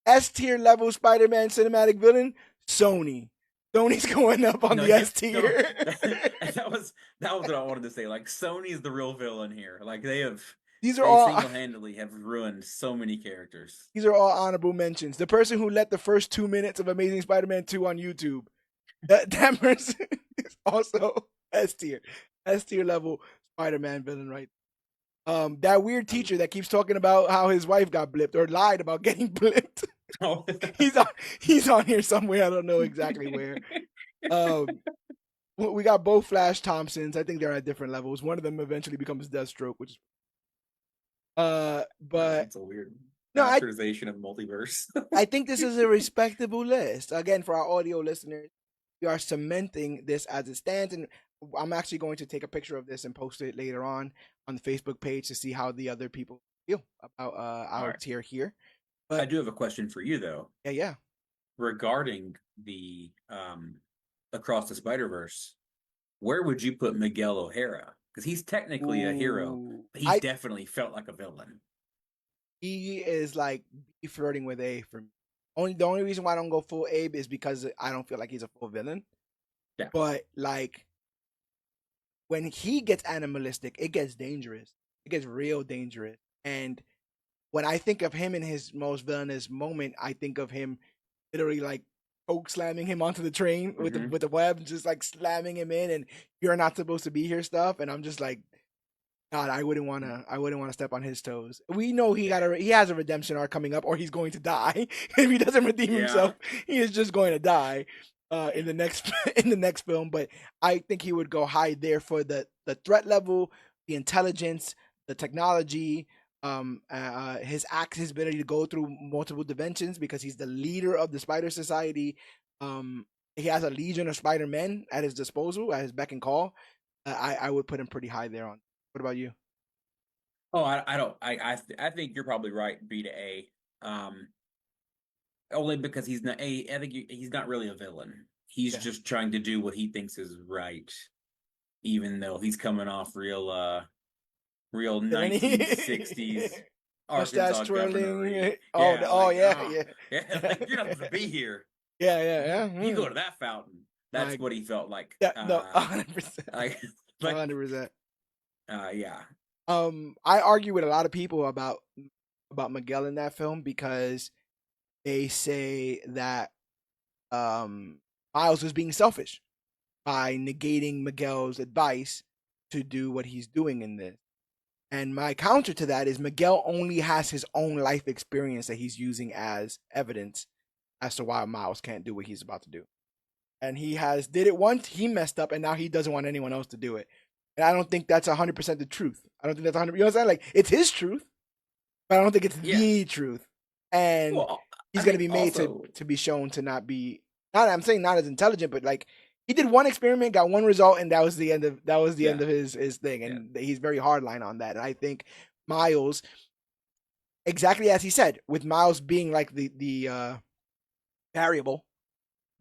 S tier level Spider-Man cinematic villain, Sony. Sony's going up on no, the S no, tier. that was what I wanted to say. Like Sony's the real villain here. Like these are they all single handedly have ruined so many characters. these are all honorable mentions. The person who let the first 2 minutes of Amazing Spider-Man 2 on YouTube, that person is also S tier. S tier level Spider-Man villain, right? That weird Um, teacher that keeps talking about how his wife got blipped or lied about getting blipped. oh. he's on he's on here somewhere. I don't know exactly where. Um, we got both Flash Thompsons. I think they're at different levels. One of them eventually becomes Deathstroke, which is but That's a weird no, bastardization of multiverse. I think this is a respectable list. Again, for our audio listeners, we are cementing this as it stands, and I'm actually going to take a picture of this and post it later on the Facebook page to see how the other people feel about All our right. tier here. I But do have a question for you though, yeah. regarding the Across the Spider-Verse. Where would you put Miguel O'Hara? Because he's technically a hero, Ooh, but he I definitely felt like a villain. he is like flirting with A for me. The only reason why I don't go full Abe is because I don't feel like he's a full villain. Yeah. But like when he gets animalistic, it gets dangerous. It gets real dangerous. And when I think of him in his most villainous moment, I think of him literally like poke slamming him onto the train with Mm-hmm. the web, just like slamming him in, and you're not supposed to be here stuff. And I'm just like, God, I wouldn't wanna step on his toes. We know he has a redemption arc coming up, or he's going to die. If he doesn't redeem Yeah. himself, he is just going to die in the next in the next film. But I think he would go high there for the threat level, the intelligence, the technology, his ability to go through multiple dimensions because he's the leader of the Spider Society. He has a legion of Spider Men at his disposal, at his beck and call. I would put him pretty high there on. What about you? Oh, I don't. I think you're probably right. B to A. Um, Only because he's not a. I think he's not really a villain. He's Yeah. just trying to do what he thinks is right, even though he's coming off real Villainy. 1960s Mustache Arkansas twirling. governory. Yeah, Oh like yeah, yeah. yeah, like you're not supposed to be here. Yeah. You go Mm. to that fountain. That's Like what he felt like. yeah, no, 100%. Like, but 100%. yeah. I argue with a lot of people about Miguel in that film because they say that Miles was being selfish by negating Miguel's advice to do what he's doing in this. And my counter to that is Miguel only has his own life experience that he's using as evidence as to why Miles can't do what he's about to do. And he has did it once, he messed up, and now he doesn't want anyone else to do it. And I don't think that's 100% the truth. I don't think that's 100. You know what I'm saying? Like it's his truth, but I don't think it's Yeah. the truth. And Well, he's I going to think be made also, to be shown to not be. Not I'm saying not as intelligent, but like he did one experiment, got one result, and that was the end yeah, of his thing. yeah. And he's very hardline on that. And I think Miles exactly as he said, with Miles being like the variable.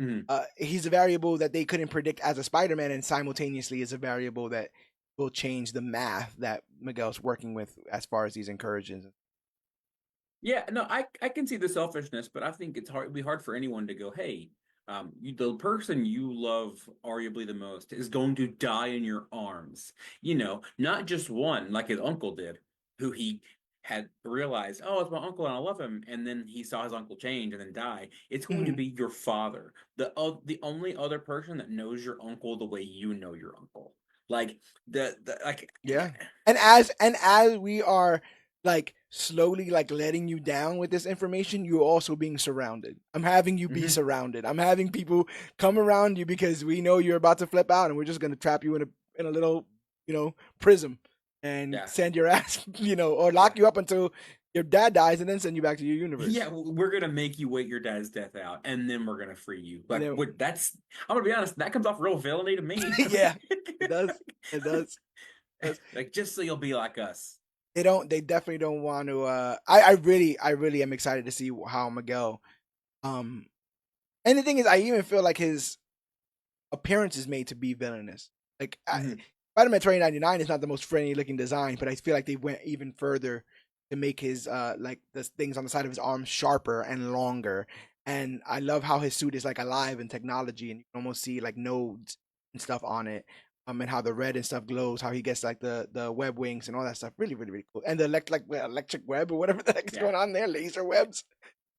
Mhm. He's a variable that they couldn't predict as a Spider-Man, and simultaneously is a variable that will change the math that Miguel's working with as far as these incursions. Yeah, no, I can see the selfishness, but I think it'd be hard for anyone to go, hey, the person you love arguably the most is going to die in your arms. Not just one, like his uncle did, who he had realized, oh, it's my uncle and I love him, and then he saw his uncle change and then die. It's going to Mhm. be your father, the only other person that knows your uncle the way you know your uncle. Like the like Yeah. And as we are like slowly like letting you down with this information, you're also being surrounded. I'm having you be Mhm. surrounded. I'm having people come around you because we know you're about to flip out and we're just gonna trap you in a little, prism and Yeah. send your ass, or Yeah. lock you up until your dad dies and then send you back to your Yeah, universe. we're gonna make you wait your dad's death out, and then we're gonna free you. And Like, then what? I'm gonna be honest. That comes off real villainy to me. yeah, it does. It does. It does. Like, just so you'll be like us. They definitely don't want to I really am excited to see how Miguel um and the thing is, I even feel like his appearance is made to be villainous. Like Mhm. Spider-Man 2099 is not the most friendly looking design, but I feel like they went even further to make his like the things on the side of his arms sharper and longer. And I love how his suit is like alive in technology, and you can almost see like nodes and stuff on it. And how the red and stuff glows, how he gets like the web wings and all that stuff. Really, really, really cool. And the electric web or whatever the heck is Yeah, going on there, laser webs.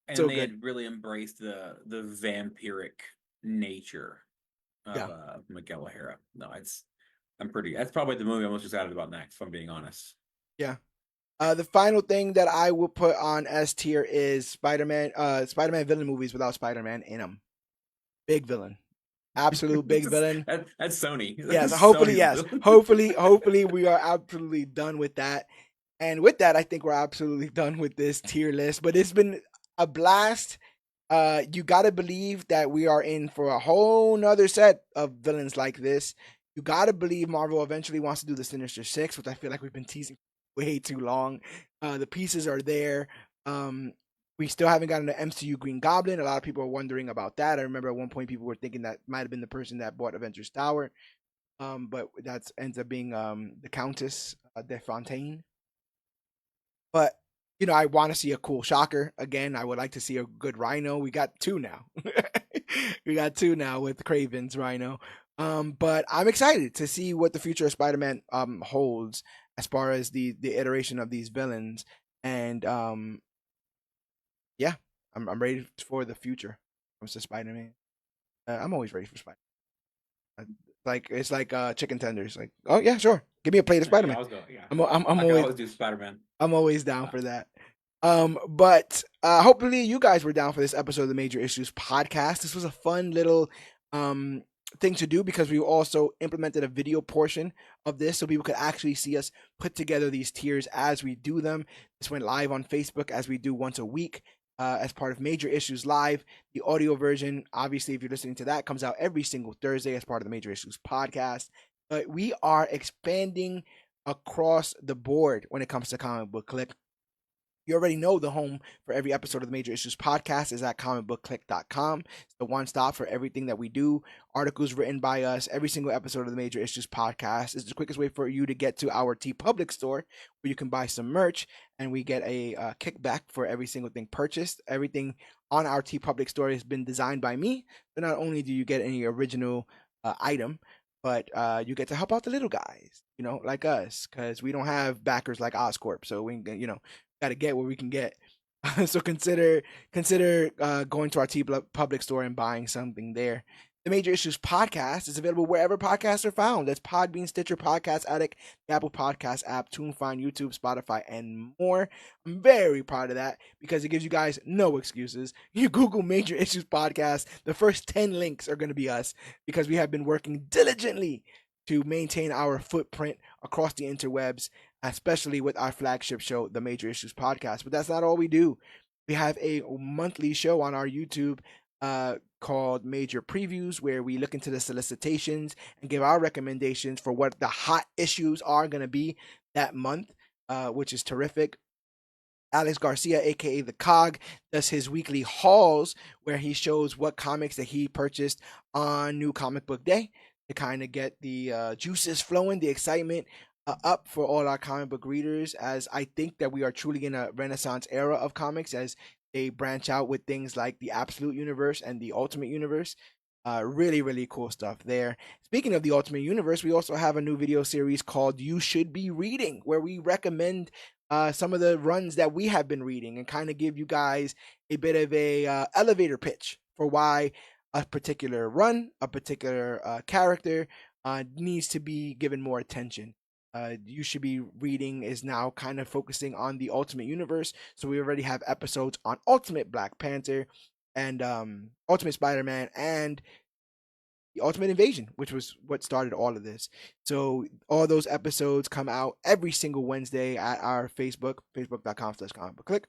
and So they good. had really embraced the vampiric nature of Yeah. Miguel O'Hara. No, I'm pretty. That's probably the movie I'm most excited about next. If I'm being honest. Yeah. The final thing that I will put on S tier is Spider-Man. Spider-Man villain movies without Spider-Man in them. Big villain, absolute big villain. That's Sony. Yes, That's hopefully, Sony's yes, villain. hopefully we are absolutely done with that. And with that, I think we're absolutely done with this tier list. But it's been a blast. You gotta believe that we are in for a whole nother set of villains like this. You gotta believe Marvel eventually wants to do the Sinister Six, which I feel like we've been teasing way too long. The pieces are there. Um, we still haven't gotten the MCU Green Goblin. A lot of people are wondering about that. I remember at one point people were thinking that might have been the person that bought Avengers Tower. But that ends up being the Countess de Fontaine. But I want to see a cool Shocker again. I would like to see a good Rhino. We got two now. We got two now with Craven's Rhino. But I'm excited to see what the future of Spider-Man holds as far as the iteration of these villains. And yeah, I'm ready for the future when it comes to Spider-Man. I'm always ready for Spider. Like it's like chicken tenders. Like, oh yeah, sure. Give me a plate of Yeah, Spider-Man. I was going. Yeah, I'm I could always always do Spider Man. down Uh, for that. But hopefully you guys were down for this episode of the Major Issues podcast. This was a fun little um thing to do because we also implemented a video portion of this so people could actually see us put together these tiers as we do them. This went live on Facebook as we do once a week. As part of Major Issues Live, the audio version, obviously, if you're listening to that, comes out every single Thursday as part of the Major Issues podcast. But we are expanding across the board when it comes to comic book click. You already know the home for every episode of the Major Issues podcast is at comicbookclick.com. It's the one stop for everything that we do. Articles written by us. Every single episode of the Major Issues podcast is the quickest way for you to get to our T Public store where you can buy some merch and we get a kickback for every single thing purchased. Everything on our T Public store has been designed by me. So not only do you get any original item, but you get to help out the little guys, like us, because we don't have backers like Oscorp. So we, got to get what we can get. So consider going to our T Public store and buying something there. The Major Issues podcast is available wherever podcasts are found. That's Podbean, Stitcher, Podcast Addict, the Apple Podcast app, TuneFind, YouTube, Spotify, and more. I'm very proud of that because it gives you guys no excuses. You Google Major Issues podcast, the first 10 links are going to be us because we have been working diligently to maintain our footprint across the interwebs, especially with our flagship show, the Major Issues Podcast. But that's not all we do. We have a monthly show on our YouTube called Major Previews, where we look into the solicitations and give our recommendations for what the hot issues are going to be that month, which is terrific. Alex Garcia, aka the Cog, does his weekly hauls where he shows what comics that he purchased on New Comic Book Day to kind of get the juices flowing, the excitement up for all our comic book readers. As I think that we are truly in a renaissance era of comics as they branch out with things like the Absolute Universe and the Ultimate Universe. Really, really cool stuff there. Speaking of the Ultimate Universe, we also have a new video series called You Should Be Reading, where we recommend some of the runs that we have been reading and kind of give you guys a bit of a elevator pitch for why a particular run, a particular character needs to be given more attention. You Should Be Reading is now kind of focusing on the Ultimate Universe, so we already have episodes on Ultimate Black Panther and Ultimate Spider-Man and the Ultimate Invasion, which was what started all of this. So all those episodes come out every single Wednesday at our Facebook, facebook.com/comicbookclick.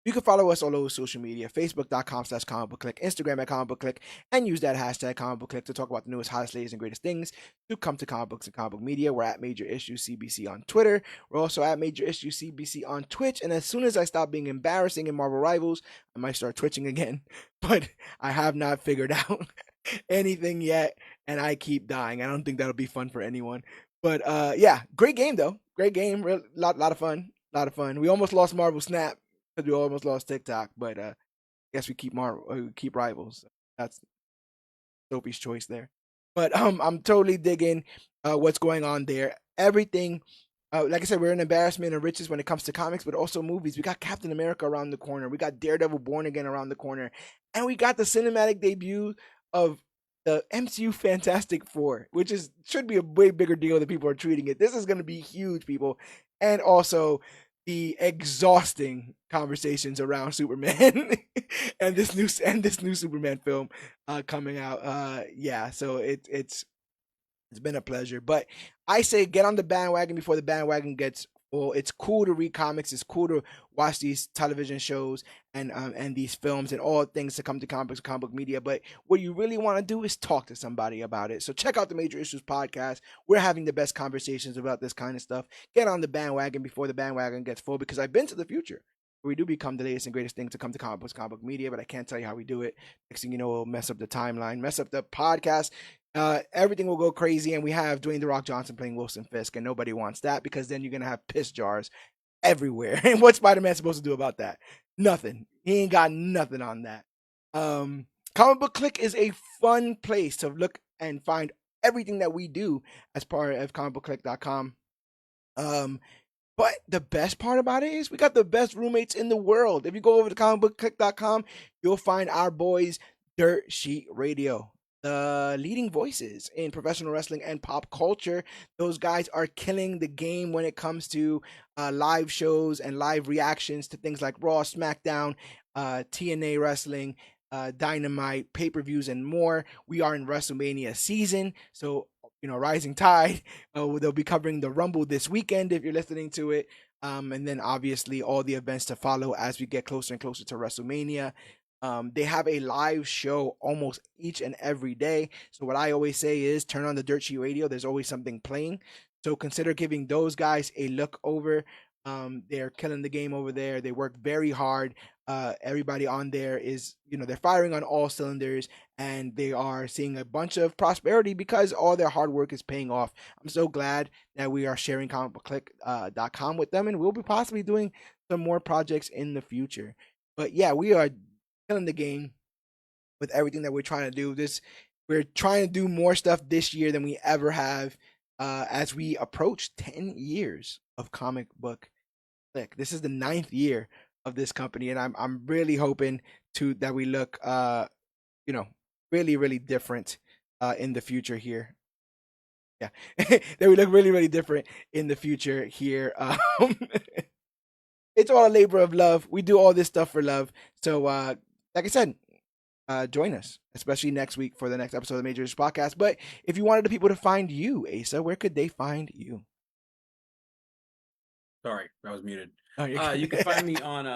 You can follow us all over social media, facebook.com/comicbookclick, Instagram at comicbookclick, and use that hashtag comicbookclick to talk about the newest, hottest, latest, and greatest things to come to comic books and comic book media. We're at Major Issue CBC on Twitter. We're also at Major Issue CBC on Twitch. And as soon as I stop being embarrassing in Marvel Rivals, I might start twitching again. But I have not figured out anything yet, and I keep dying. I don't think that'll be fun for anyone. But yeah, great game though. Great game. Lot of fun. Lot of fun. We almost lost Marvel Snap because we almost lost TikTok, but I guess we keep keep Rivals. So that's Sophie's choice there. But I'm totally digging what's going on there. Everything, like I said, we're an embarrassment of riches when it comes to comics, but also movies. We got Captain America around the corner. We got Daredevil Born Again around the corner, and we got the cinematic debut of the MCU Fantastic Four, which should be a way bigger deal than people are treating it. This is going to be huge, people, and also the exhausting conversations around Superman and this new Superman film coming out. Yeah, so it's been a pleasure. But I say get on the bandwagon before the bandwagon gets full. It's cool to read comics. It's cool to watch these television shows and these films and all things to come to comics, comic book media. But what you really want to do is talk to somebody about it. So check out the Major Issues podcast. We're having the best conversations about this kind of stuff. Get on the bandwagon before the bandwagon gets full, because I've been to the future. We do become the latest and greatest thing to come to comic books, comic book media, but I can't tell you how we do it. Next thing you know, we'll mess up the timeline, mess up the podcast. Everything will go crazy, and we have Dwayne The Rock Johnson playing Wilson Fisk, and nobody wants that because then you're going to have piss jars everywhere. And what's Spider-Man supposed to do about that? Nothing. He ain't got nothing on that. Comic Book Click is a fun place to look and find everything that we do as part of comicbookclick.com. But the best part about it is we got the best roommates in the world. If you go over to comicbookclick.com, you'll find our boys Dirt Sheet Radio, the leading voices in professional wrestling and pop culture. Those guys are killing the game when it comes to live shows and live reactions to things like Raw, SmackDown, TNA Wrestling, Dynamite, pay-per-views, and more. We are in WrestleMania season, so Rising Tide. They'll be covering the Rumble this weekend if you're listening to it. And then obviously all the events to follow as we get closer and closer to WrestleMania. They have a live show almost each and every day. So what I always say is turn on the Dirt Sheet Radio. There's always something playing. So consider giving those guys a look over. They're killing the game over there. They work very hard. Everybody on there is, they're firing on all cylinders, and they are seeing a bunch of prosperity because all their hard work is paying off. I'm so glad that we are sharing comicbookclick.com with them, and we'll be possibly doing some more projects in the future. But yeah, we are killing the game with everything that we're trying to do. We're trying to do more stuff this year than we ever have as we approach 10 years of Comic Book Click. This is the 9th year of this company, and I'm really hoping that we look really, really different in the future here. Yeah, that we look really, really different in the future here. It's all a labor of love. We do all this stuff for love. So, like I said, join us, especially next week for the next episode of the Major Issues Podcast. But if you wanted the people to find you, Asa, where could they find you? Sorry, I was muted. Oh, you can find me on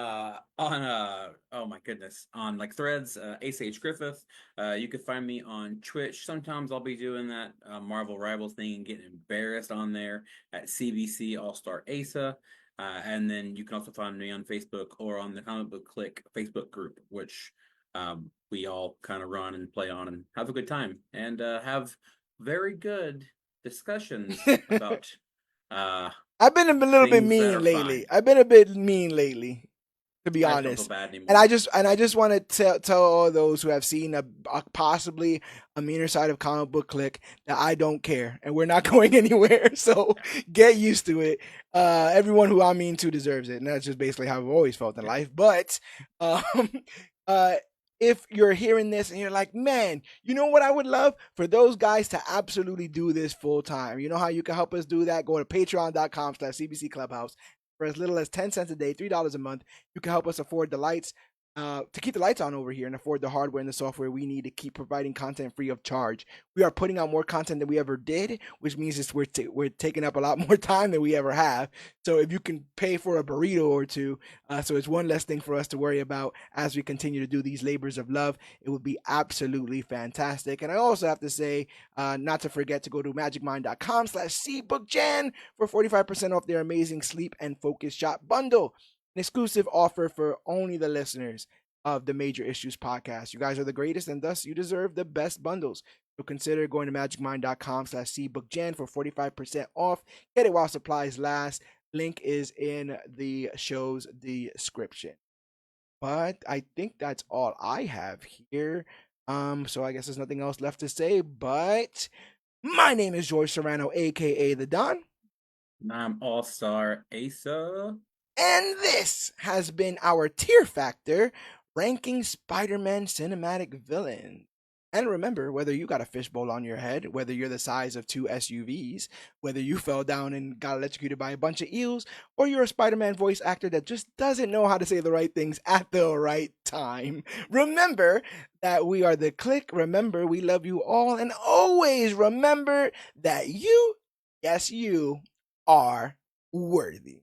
oh my goodness, on like Threads, Ace H Griffith. You can find me on Twitch. Sometimes I'll be doing that Marvel Rivals thing and getting embarrassed on there at CBC All Star Asa. And then you can also find me on Facebook or on the Comic Book Click Facebook group, which we all kind of run and play on and have a good time and have very good discussions about I've been a little bit things that mean are lately. fine. I've been a bit mean lately, to be I just don't feel honest. bad And anymore. I just want to tell all those who have seen possibly a meaner side of Comic Book Click that I don't care, and we're not going anywhere. So Yeah. get used to it. Everyone who I'm mean to deserves it, and that's just basically how I've always felt in Yeah. life. But um, uh, if you're hearing this and you're like, man, you know what I would love for those guys to absolutely do this full time. You know how you can help us do that? Go to patreon.com/CBC Clubhouse. For as little as 10 cents a day, $3 a month, you can help us afford the lights, to keep the lights on over here and afford the hardware and the software we need to keep providing content free of charge. We are putting out more content than we ever did, which means we're taking up a lot more time than we ever have. So if you can pay for a burrito or two, so it's one less thing for us to worry about as we continue to do these labors of love, it would be absolutely fantastic. And I also have to say, not to forget to go to magicmind.com/cbookjan for 45% off their amazing sleep and focus shot bundle, an exclusive offer for only the listeners of the Major Issues podcast. You guys are the greatest, and thus you deserve the best bundles. So consider going to magicmind.com/cbookjan for 45% off. Get it while supplies last. Link is in the show's description. But I think that's all I have here. So I guess there's nothing else left to say. But my name is George Serrano, aka the Don. I'm All-Star Asa. And this has been our Tier Factor ranking Spider-Man cinematic villains. And remember, whether you got a fishbowl on your head, whether you're the size of 2 SUVs, whether you fell down and got electrocuted by a bunch of eels, or you're a Spider-Man voice actor that just doesn't know how to say the right things at the right time, remember that we are the Click. Remember, we love you all. And always remember that you, yes, you, are worthy.